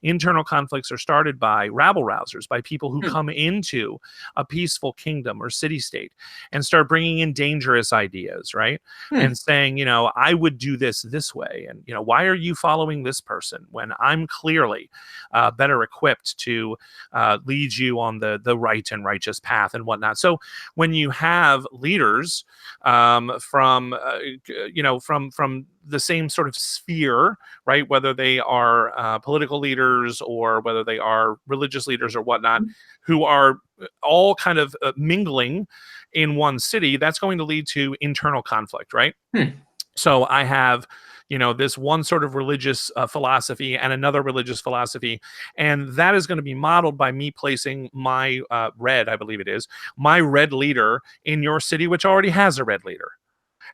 S1: Internal conflicts are started by rabble rousers, by people who come into a peaceful kingdom or city-state and start bringing in dangerous ideas, right? And saying, I would do this way. And, why are you following this person when I'm clearly better equipped to lead you on the right and righteous path and whatnot? So when you have leaders from the same sort of sphere, right? Whether they are political leaders or whether they are religious leaders or whatnot, who are all kind of mingling in one city, that's going to lead to internal conflict, right? So I have, this one sort of religious philosophy and another religious philosophy. And that is going to be modeled by me placing my I believe it is, my red leader in your city, which already has a red leader.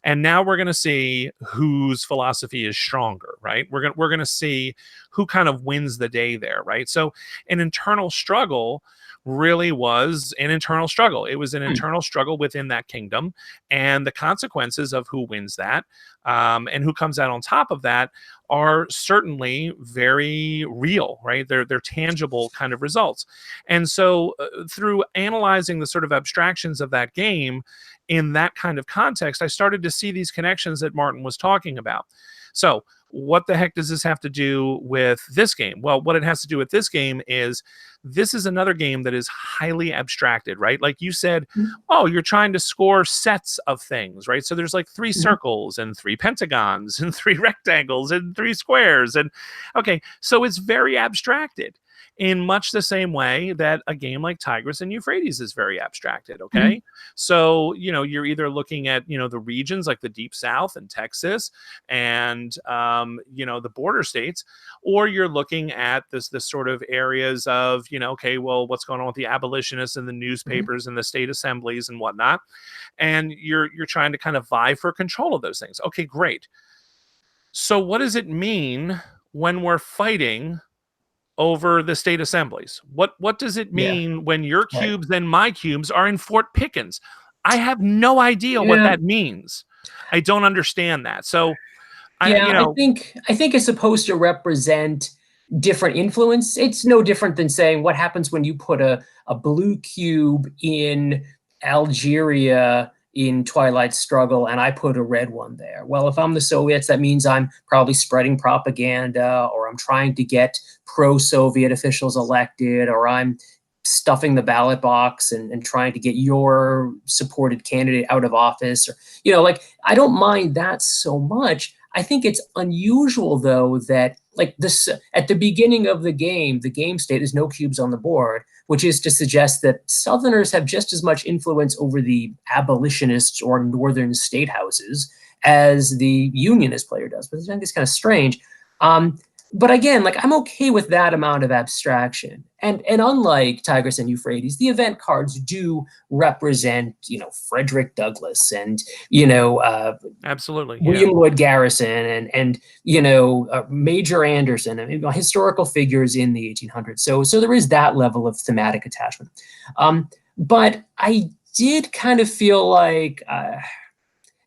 S1: And now we're going to see whose philosophy is stronger, right? We're going to see who kind of wins the day there, right? So an internal struggle really was an internal struggle. It was an internal struggle within that kingdom, and the consequences of who wins that and who comes out on top of that are certainly very real, right? They're tangible kind of results. And so through analyzing the sort of abstractions of that game in that kind of context, I started to see these connections that Martin was talking about. So what the heck does this have to do with this game? Well, what it has to do with this game is this is another game that is highly abstracted, right? Like you said, oh, you're trying to score sets of things, right? So there's like 3 circles and 3 pentagons and 3 rectangles and 3 squares. And okay, so it's very abstracted in much the same way that a game like Tigris and Euphrates is very abstracted. Okay. So, you're either looking at, the regions like the Deep South and Texas and, the border states, or you're looking at this sort of areas of, okay, well, what's going on with the abolitionists and the newspapers and the state assemblies and whatnot. And you're trying to kind of vie for control of those things. Okay, great. So what does it mean when we're fighting over the state assemblies? What does it mean when your cubes and my cubes are in Fort Pickens? I have no idea what that means. I don't understand that. So
S2: I think it's supposed to represent different influence. It's no different than saying what happens when you put a blue cube in Algeria in Twilight Struggle and I put a red one there. Well, if I'm the Soviets, that means I'm probably spreading propaganda, or I'm trying to get pro-Soviet officials elected, or I'm stuffing the ballot box and trying to get your supported candidate out of office. Or, I don't mind that so much. I think it's unusual, though, that like this at the beginning of the game state is no cubes on the board, which is to suggest that Southerners have just as much influence over the abolitionists or Northern state houses as the Unionist player does. But I think it's kind of strange. But again, like I'm okay with that amount of abstraction. And unlike Tigris and Euphrates, the event cards do represent, Frederick Douglass and,
S1: absolutely
S2: William Lloyd Garrison and Major Anderson, historical figures in the 1800s. So there is that level of thematic attachment. But I did kind of feel like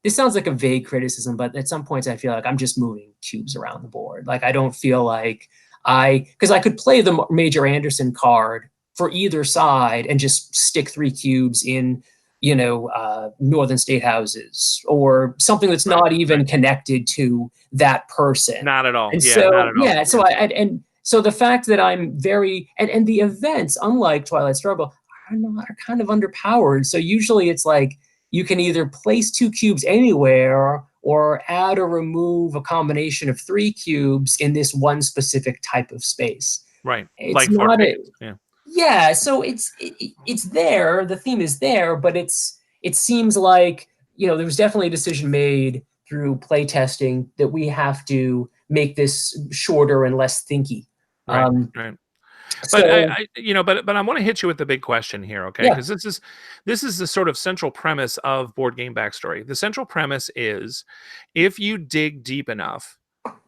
S2: this sounds like a vague criticism, but at some points I feel like I'm just moving cubes around the board. Like I don't feel like because I could play the Major Anderson card for either side and just stick 3 cubes in, Northern State Houses or something that's not even connected to that person.
S1: Not at all.
S2: And
S1: Yeah, not
S2: so,
S1: at all.
S2: yeah, so and so the fact that I'm very, and the events, unlike Twilight Struggle, are kind of underpowered. So usually it's like you can either place 2 cubes anywhere or add or remove a combination of 3 cubes in this one specific type of space.
S1: Right.
S2: It's
S1: Like Fort
S2: not a,
S1: Pickens. Yeah.
S2: yeah, so it's there, the theme is there, but it seems like, there was definitely a decision made through play testing that we have to make this shorter and less thinky.
S1: Right. Right. But
S2: So
S1: but I want to hit you with the big question here, okay?
S2: yeah.
S1: Because this is the sort of central premise of Board Game Backstory. The central premise is, if you dig deep enough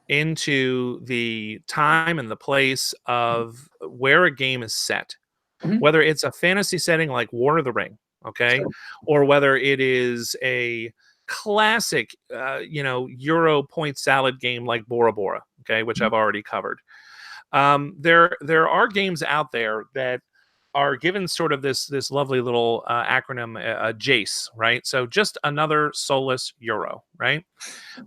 S1: into the time and the place of where a game is set,
S2: Mhm.
S1: whether it's a fantasy setting like War of the Ring, okay,
S2: Sure.
S1: or whether it is a classic, Euro point salad game like Bora Bora, okay, which
S2: Mhm.
S1: I've already covered. There are games out there that are given sort of this lovely little acronym, JACE, right? So just another soulless euro, right?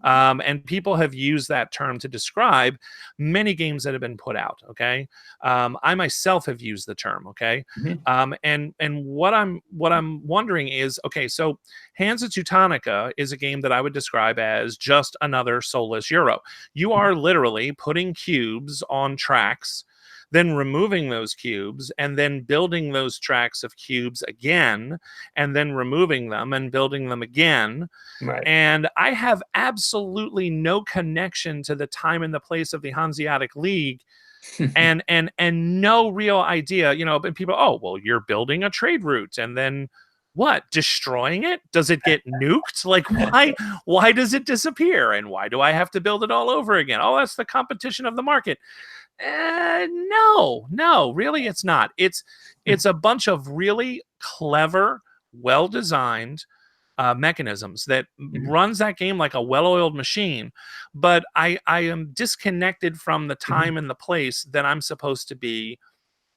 S1: And people have used that term to describe many games that have been put out. Okay, I myself have used the term. Okay,
S2: Mhm.
S1: and what I'm wondering is, okay, so Hansa Teutonica is a game that I would describe as just another soulless euro. You are literally putting cubes on tracks, then removing those cubes, and then building those tracks of cubes again, and then removing them and building them again.
S2: Right.
S1: And I have absolutely no connection to the time and the place of the Hanseatic League, and no real idea, and people, oh, well, you're building a trade route, and then what? Destroying it? Does it get nuked? Like, why does it disappear? And why do I have to build it all over again? Oh, that's the competition of the market. No, really, it's not. It's a bunch of really clever, well-designed mechanisms that
S2: Mhm.
S1: runs that game like a well-oiled machine. But I am disconnected from the
S2: Mhm.
S1: time and the place that I'm supposed to be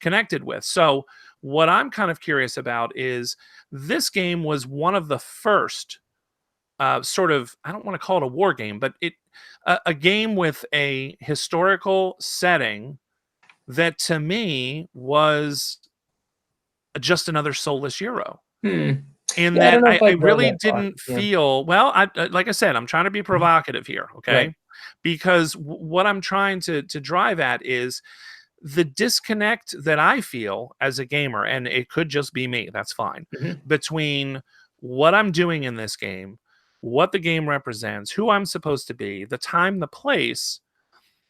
S1: connected with. So what I'm kind of curious about is, this game was one of the first sort of, I don't want to call it a war game, but a game with a historical setting that to me was just another soulless euro.
S2: Hmm.
S1: In
S2: Yeah, I
S1: that
S2: don't know
S1: I
S2: if
S1: I
S2: I'd go
S1: really
S2: that far.
S1: didn't
S2: Yeah.
S1: feel well, like I said, I'm trying to be
S2: Mhm.
S1: provocative here,
S2: Right.
S1: okay? Because what I'm trying to drive at is the disconnect that I feel as a gamer, and it could just be me, that's fine,
S2: Mhm.
S1: between what I'm doing in this game, what the game represents, who I'm supposed to be, the time, the place.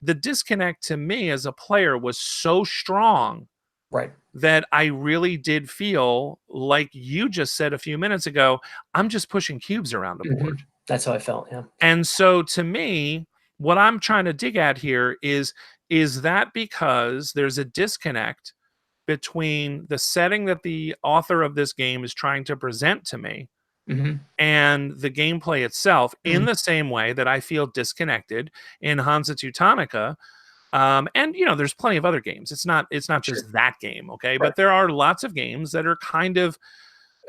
S1: The disconnect to me as a player was so strong
S2: Right.
S1: that I really did feel like you just said a few minutes ago, I'm just pushing cubes around a board.
S2: Mhm. That's how I felt. Yeah.
S1: And so to me, what I'm trying to dig at here is that because there's a disconnect between the setting that the author of this game is trying to present to me
S2: Mhm.
S1: and the gameplay itself, in
S2: Mhm.
S1: the same way that I feel disconnected in Hansa Teutonica. And there's plenty of other games. It's not
S2: Sure.
S1: just that game, okay?
S2: Right.
S1: But there are lots of games that are kind of,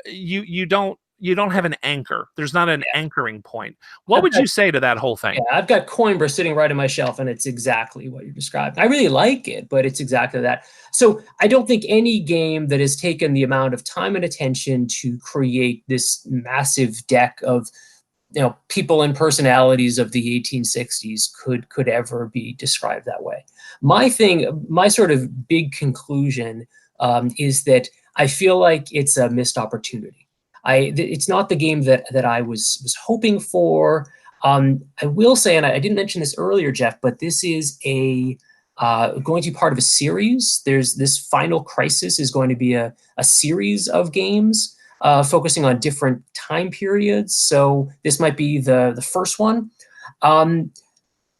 S1: you don't have an anchor. There's not an
S2: Yeah.
S1: anchoring point. What
S2: I've
S1: would
S2: got
S1: you say to that whole
S2: Yeah,
S1: thing?
S2: I've got Coimbra sitting right on my shelf, and it's exactly what you described. I really like it, but it's exactly that. So I don't think any game that has taken the amount of time and attention to create this massive deck of people and personalities of the 1860s could ever be described that way. My sort of big conclusion is that I feel like it's a missed opportunity. It's not the game that I was hoping for. I will say, and I didn't mention this earlier, Jeff, but this is a going to be part of a series. There's this Final Crisis is going to be a series of games focusing on different time periods. So this might be the first one. Um,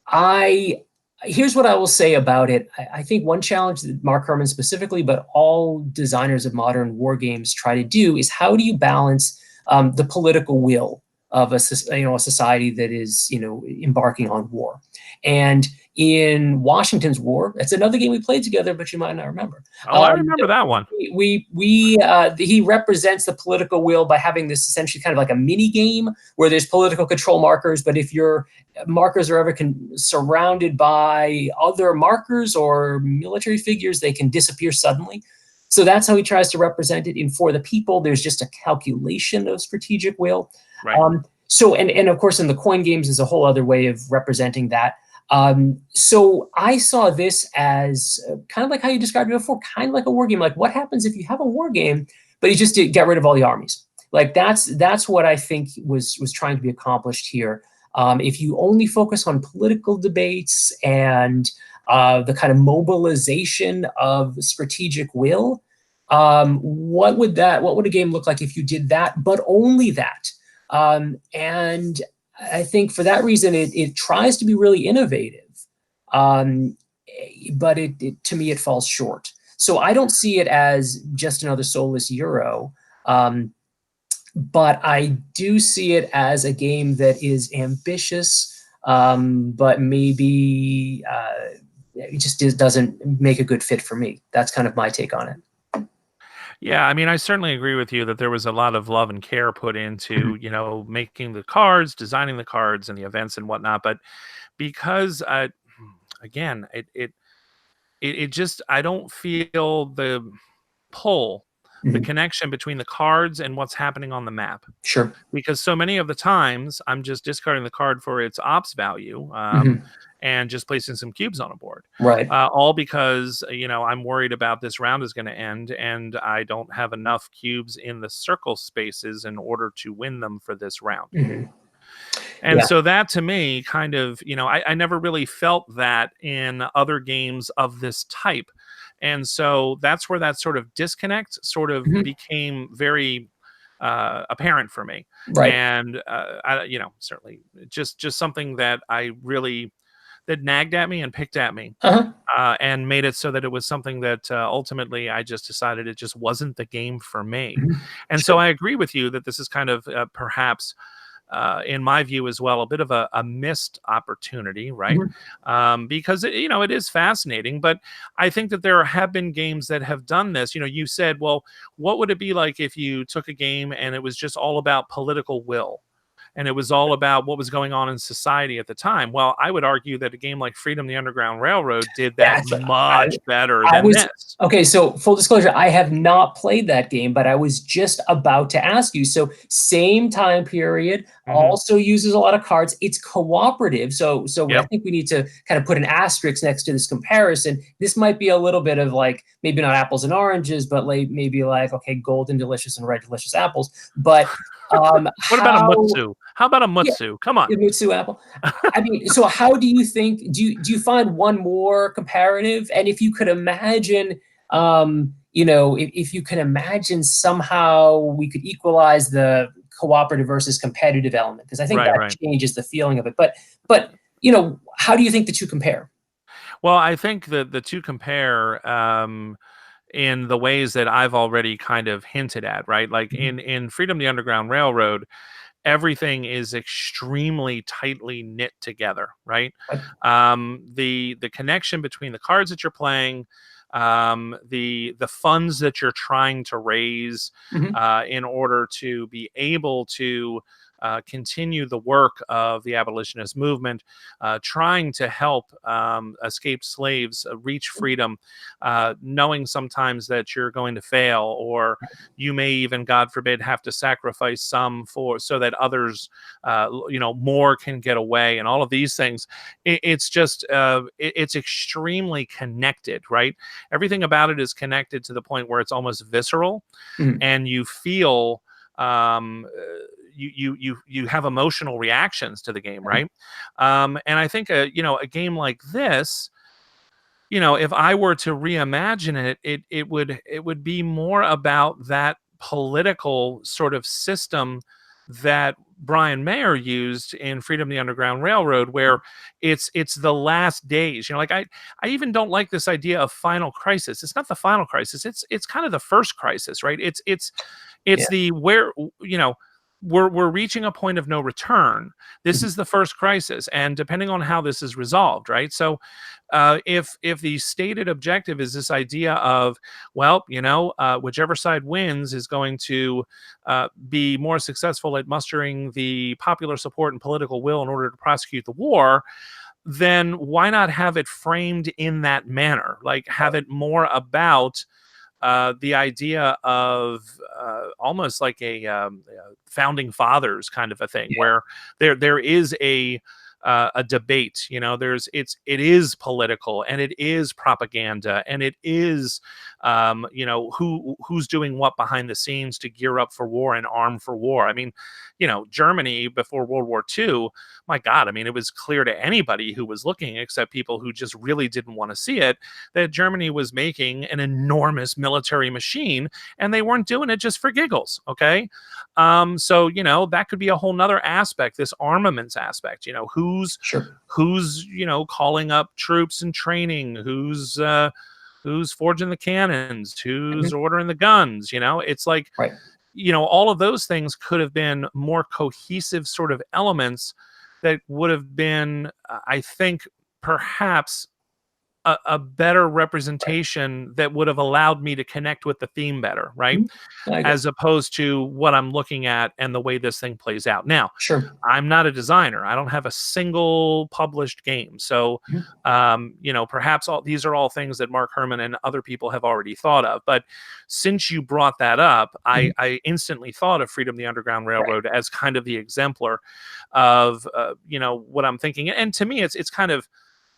S2: I Here's what I will say about it. I think one challenge that Mark Herman specifically, but all designers of modern war games try to do is, how do you balance the political will of a society that is embarking on war, and in Washington's War. That's another game we played together, but you might not remember.
S1: Oh, I remember that one.
S2: He represents the political will by having this essentially kind of like a mini game where there's political control markers, but if your markers are ever surrounded by other markers or military figures, they can disappear suddenly. So that's how he tries to represent it. In For the People, there's just a calculation of strategic will.
S1: Right.
S2: So of course in the coin games is a whole other way of representing that. So I saw this as kind of like how you described it before, kind of like a war game. Like, what happens if you have a war game, but you just get rid of all the armies? Like that's what I think was trying to be accomplished here. If you only focus on political debates and the kind of mobilization of strategic will, what would a game look like if you did that, but only that? And I think for that reason, it tries to be really innovative, but to me, it falls short. So I don't see it as just another soulless Euro, but I do see it as a game that is ambitious, but maybe it just doesn't make a good fit for me. That's kind of my take on it.
S1: Yeah, I mean, I certainly agree with you that there was a lot of love and care put into, making the cards, designing the cards and the events and whatnot. But because, again, it just, I don't feel the pull, the connection between the cards and what's happening on the map.
S2: Sure.
S1: Because so many of the times I'm just discarding the card for its ops value. And just placing some cubes on a board.
S2: Right.
S1: All because, I'm worried about this round is going to end and I don't have enough cubes in the circle spaces in order to win them for this round. And so that to me kind of, I never really felt that in other games of this type. And so that's where that sort of disconnect sort of became very apparent for me.
S2: Right.
S1: And, certainly just something that I really that nagged at me and picked at me, and made it so that it was something that ultimately I just decided it just wasn't the game for me. And so I agree with you that this is kind of perhaps, in my view as well, a bit of a missed opportunity, right? Because it is fascinating, but I think that there have been games that have done this. You said, well, what would it be like if you took a game and it was just all about political will? And it was all about what was going on in society at the time. Well, I would argue that a game like Freedom the Underground Railroad did that much better than this.
S2: Okay, so full disclosure, I have not played that game, but I was just about to ask you. So same time period, also uses a lot of cards. It's cooperative. So I think we need to kind of put an asterisk next to this comparison. This might be a little bit of like, maybe not apples and oranges, but maybe like, okay, golden delicious and red delicious apples. But
S1: what about a mutsu? How about a mutsu? Come on.
S2: Mutsu apple. I mean, so how do you think, do you find one more comparative? And if you could imagine, if you can imagine somehow we could equalize the cooperative versus competitive element, because I think that changes the feeling of it. But how do you think the two compare?
S1: Well, I think that the two compare, in the ways that I've already kind of hinted at, right? Like in Freedom the Underground Railroad, everything is extremely tightly knit together, right? The connection between the cards that you're playing, the funds that you're trying to raise in order to be able to continue the work of the abolitionist movement, trying to help escaped slaves reach freedom, knowing sometimes that you're going to fail, or you may even, God forbid, have to sacrifice some so that others, more can get away, and all of these things. It's just, it's extremely connected, right? Everything about it is connected to the point where it's almost visceral, and you feel, you have emotional reactions to the game, right? And I think a game like this, if I were to reimagine it would be more about that political sort of system that Brian Mayer used in Freedom the Underground Railroad, where it's the last days. Like I even don't like this idea of final crisis. It's not the final crisis. It's kind of the first crisis, right? It's the where we're reaching a point of no return. This
S2: Mhm.
S1: is the first crisis, and depending on how this is resolved, right? So, if the stated objective is this idea of, well, whichever side wins is going to be more successful at mustering the popular support and political will in order to prosecute the war, then why not have it framed in that manner? Like, have it more about the idea of almost like a founding fathers kind of a thing,
S2: Yeah.
S1: where there is a debate. It is political, and it is propaganda, and it is who's doing what behind the scenes to gear up for war and arm for war. I mean, Germany before World War II, my God, I mean, it was clear to anybody who was looking, except people who just really didn't want to see it, that Germany was making an enormous military machine, and they weren't doing it just for giggles. Okay. So, that could be a whole nother aspect, this armaments aspect,
S2: Sure.
S1: who's, calling up troops and training, who's forging the cannons, who's
S2: Mhm.
S1: ordering the guns. It's like,
S2: Right.
S1: all of those things could have been more cohesive sort of elements that would have been, I think, perhaps a better
S2: Right.
S1: representation that would have allowed me to connect with the theme better, right?
S2: Mhm. I agree.
S1: As opposed to what I'm looking at and the way this thing plays out. Now,
S2: Sure.
S1: I'm not a designer. I don't have a single published game. So,
S2: Mhm.
S1: perhaps these are all things that Mark Herman and other people have already thought of. But since you brought that up,
S2: Mhm.
S1: I instantly thought of Freedom the Underground
S2: Right.
S1: Railroad as kind of the exemplar of, what I'm thinking. And to me, it's kind of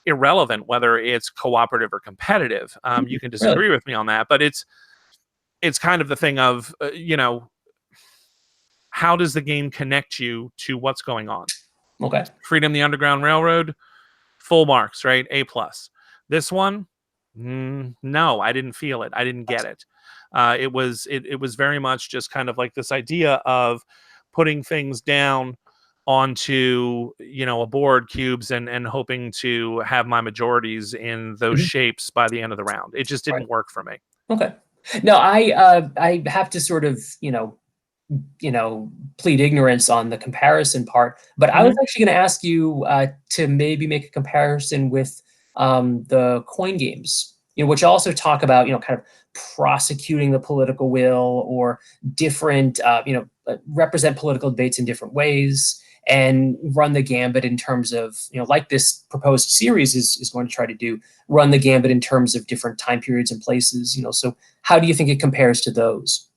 S1: irrelevant whether it's cooperative or competitive. You
S2: Mhm.
S1: can
S2: Really?
S1: disagree with me on that, but it's kind of the thing of, how does the game connect you to what's going on?
S2: Okay.
S1: Freedom the Underground Railroad, full marks, right? A plus. This one, no, I didn't feel it. I didn't get it. It was very much just kind of like this idea of putting things down onto a board, cubes, and hoping to have my majorities in those
S2: Mhm.
S1: shapes by the end of the round. It just
S2: Right.
S1: didn't work for me.
S2: Okay. No, I have to sort of, plead ignorance on the comparison part. But I was
S1: Mhm.
S2: actually going to ask you to maybe make a comparison with the coin games, which also talk about, kind of prosecuting the political will or different, represent political debates in different ways and run the gambit in terms of, like this proposed series is going to try to do, run the gambit in terms of different time periods and places. So how do you think it compares to those?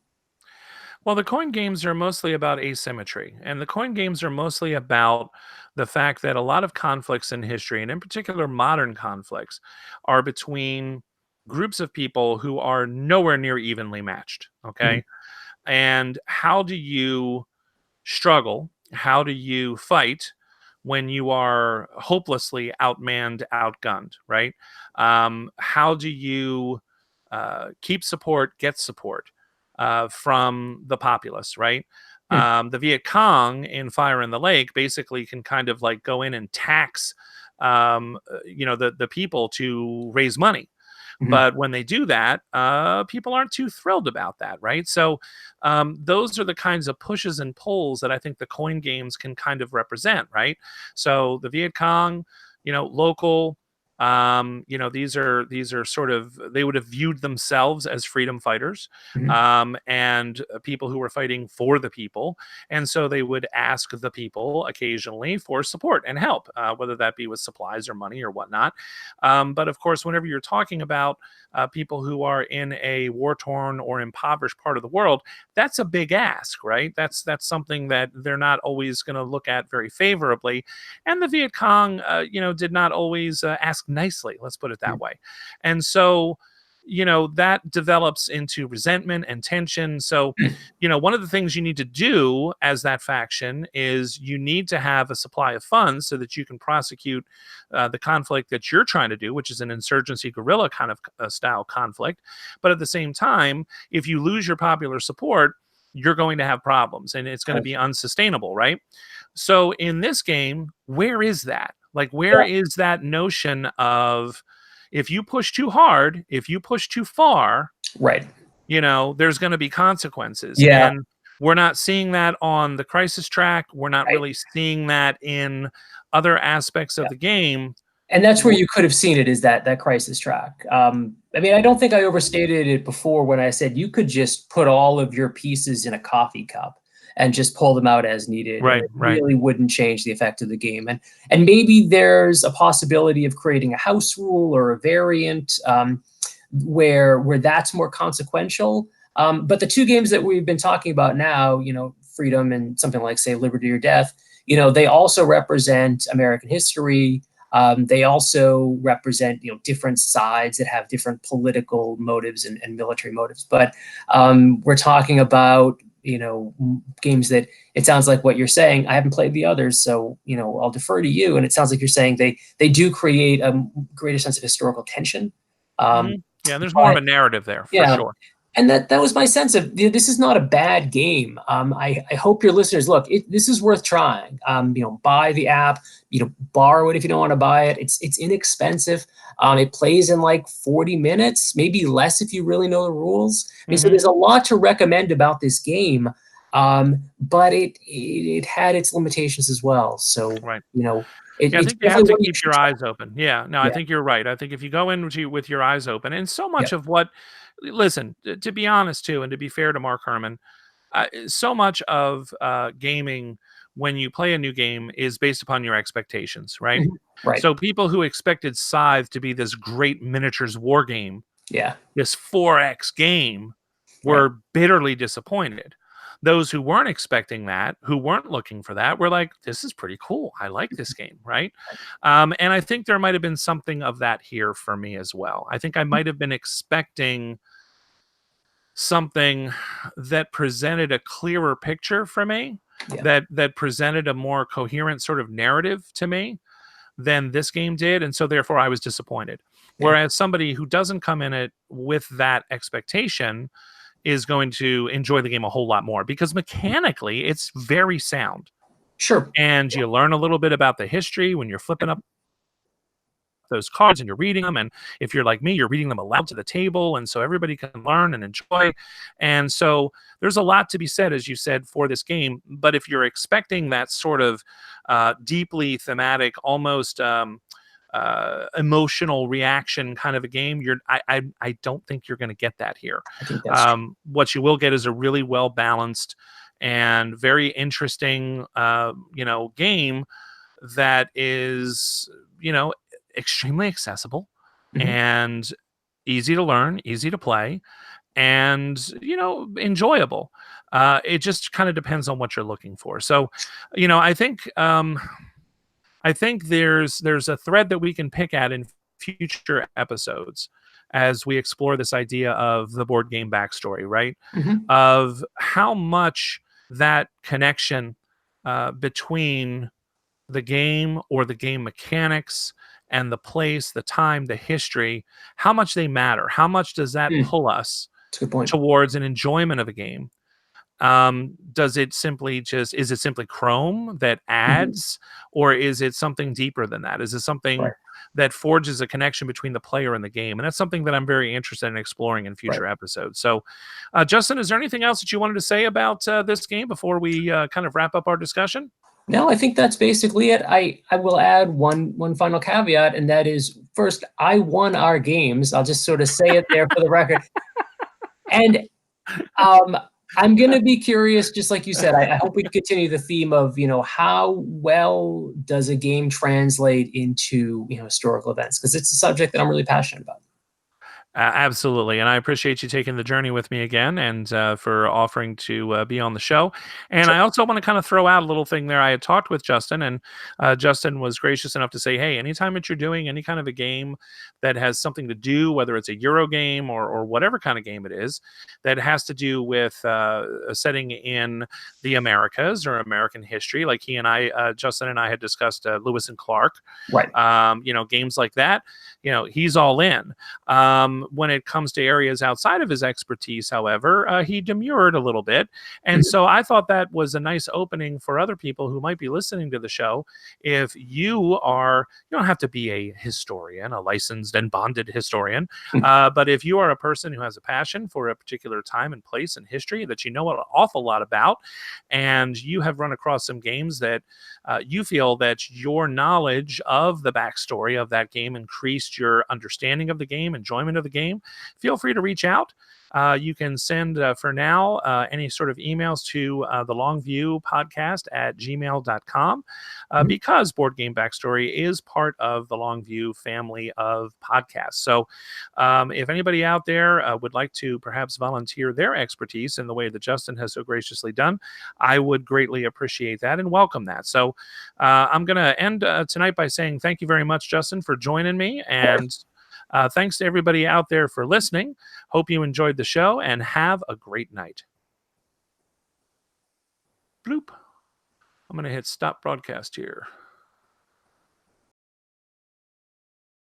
S1: Well, the coin games are mostly about asymmetry, and the coin games are mostly about the fact that a lot of conflicts in history, and in particular modern conflicts, are between groups of people who are nowhere near evenly matched.
S2: Mhm.
S1: Okay. And how do you struggle? How do you fight when you are hopelessly outmanned, outgunned, right? How do you keep support, get support from the populace, right?
S2: Hmm.
S1: The Viet Cong in Fire in the Lake basically can kind of like go in and tax, the people to raise money,
S2: Mhm.
S1: but when they do that, people aren't too thrilled about that, right? So, those are the kinds of pushes and pulls that I think the coin games can kind of represent, right? So the Viet Cong, local, these are sort of, they would have viewed themselves as freedom fighters,
S2: Mhm.
S1: and people who were fighting for the people, and so they would ask the people occasionally for support and help, whether that be with supplies or money or whatnot. But of course, whenever you're talking about people who are in a war torn or impoverished part of the world, that's a big ask, right? That's something that they're not always going to look at very favorably. And the Viet Cong, did not always ask nicely. Let's put it that
S2: Mhm.
S1: way. And so, that develops into resentment and tension. So, one of the things you need to do as that faction is you need to have a supply of funds so that you can prosecute the conflict that you're trying to do, which is an insurgency guerrilla kind of style conflict. But at the same time, if you lose your popular support, you're going to have problems and it's going to
S2: Right.
S1: be unsustainable, right? So in this game, where is that? Like, where
S2: Yeah.
S1: is that notion of, if you push too hard, if you push too far,
S2: Right.
S1: there's going to be consequences.
S2: Yeah.
S1: And We're not seeing that on the crisis track. We're not
S2: Right?
S1: really seeing that in other aspects of
S2: Yeah.
S1: the game.
S2: And that's where you could have seen it, is that crisis track. I mean, I don't think I overstated it before when I said you could just put all of your pieces in a coffee cup and just pull them out as needed, and
S1: Right,
S2: it
S1: right.
S2: really wouldn't change the effect of the game. And maybe there's a possibility of creating a house rule or a variant, where that's more consequential. But the two games that we've been talking about now, Freedom and something like, say, Liberty or Death, they also represent American history. They also represent, different sides that have different political motives and military motives. But we're talking about, games that, it sounds like what you're saying. I haven't played the others, so I'll defer to you. And it sounds like you're saying they do create a greater sense of historical tension. Um,
S1: Yeah, there's more of
S2: but
S1: a narrative there for
S2: yeah,
S1: sure.
S2: and that was my sense of, this is not a bad game. I hope your listeners, look, this is worth trying. Buy the app, borrow it if you don't want to buy it. It's inexpensive. It plays in like 40 minutes, maybe less if you really know the rules. I mean, so there's a lot to recommend about this game. But it had its limitations as well. So,
S1: Right. Yeah, I
S2: it's
S1: think you have
S2: definitely
S1: to
S2: one you
S1: keep
S2: should
S1: your
S2: try.
S1: eyes open. Yeah, no, I
S2: Yeah.
S1: think you're right. I think if you go in with your eyes open, and so much
S2: Yep.
S1: of what, listen, to be honest too, and to be fair to Mark Herman, so much of gaming when you play a new game is based upon your expectations, right?
S2: Mhm. Right.
S1: So people who expected Scythe to be this great miniatures war game,
S2: Yeah.
S1: this 4X game,
S2: Right.
S1: were bitterly disappointed. Those who weren't expecting that, who weren't looking for that, were like, this is pretty cool. I like this game, right? And I think there might have been something of that here for me as well. I think I might have been expecting something that presented a clearer picture for me,
S2: Yeah.
S1: that presented a more coherent sort of narrative to me than this game did, and so therefore I was disappointed.
S2: Yeah.
S1: Whereas somebody who doesn't come in it with that expectation is going to enjoy the game a whole lot more, because mechanically it's very sound,
S2: Sure.
S1: and you learn a little bit about the history when you're flipping up those cards and you're reading them, and if you're like me, you're reading them aloud to the table, and so everybody can learn and enjoy. And so there's a lot to be said, as you said, for this game. But if you're expecting that sort of deeply thematic, almost emotional reaction kind of a game, I don't think you're going to get that here.
S2: I think that's true.
S1: What you will get is a really well balanced and very interesting game that is, extremely accessible
S2: Mhm.
S1: and easy to learn, easy to play, and enjoyable. It just kind of depends on what you're looking for. So, I think there's a thread that we can pick at in future episodes as we explore this idea of the board game backstory, right?
S2: Mhm.
S1: Of how much that connection between the game or the game mechanics and the place, the time, the history, how much they matter. How much does that
S2: Mm.
S1: pull us
S2: That's a good point.
S1: towards an enjoyment of a game? Does it simply just is it simply Chrome that
S2: Mhm.
S1: adds, or is it something deeper than that? Is it something
S2: Right.
S1: that forges a connection between the player and the game? And that's something that I'm very interested in exploring in
S2: Right.
S1: future episodes. So, Justin, is there anything else that you wanted to say about this game before we kind of wrap up our discussion?
S2: No, I think that's basically it. I will add one final caveat, and that is, first, I won our games. I'll just sort of say it there for the record. And um, I'm gonna be curious, just like you said. I hope we continue the theme of, how well does a game translate into, historical events, because it's a subject that I'm really passionate about.
S1: Absolutely. And I appreciate you taking the journey with me again, and for offering to be on the show. And
S2: Sure.
S1: I also want to kind of throw out a little thing there. I had talked with Justin, and Justin was gracious enough to say, hey, anytime that you're doing any kind of a game that has something to do, whether it's a Euro game or whatever kind of game it is, that has to do with a setting in the Americas or American history, like he and I, Justin and I had discussed Lewis and Clark,
S2: Right.
S1: games like that, he's all in. When it comes to areas outside of his expertise, however, he demurred a little bit. And
S2: Mhm.
S1: so I thought that was a nice opening for other people who might be listening to the show. If you don't have to be a historian, a licensed and bonded historian, but if you are a person who has a passion for a particular time and place in history that you know an awful lot about, and you have run across some games that you feel that your knowledge of the backstory of that game increased your understanding of the game, enjoyment of the game, feel free to reach out. You can send, for now, any sort of emails to the Longview podcast at gmail.com,
S2: Mhm.
S1: because Board Game Backstory is part of the Longview family of podcasts. So if anybody out there would like to perhaps volunteer their expertise in the way that Justin has so graciously done, I would greatly appreciate that and welcome that. So I'm going to end tonight by saying thank you very much, Justin, for joining me.
S2: Of course.
S1: And thanks to everybody out there for listening. Hope you enjoyed the show and have a great night. Bloop. I'm going to hit stop broadcast here.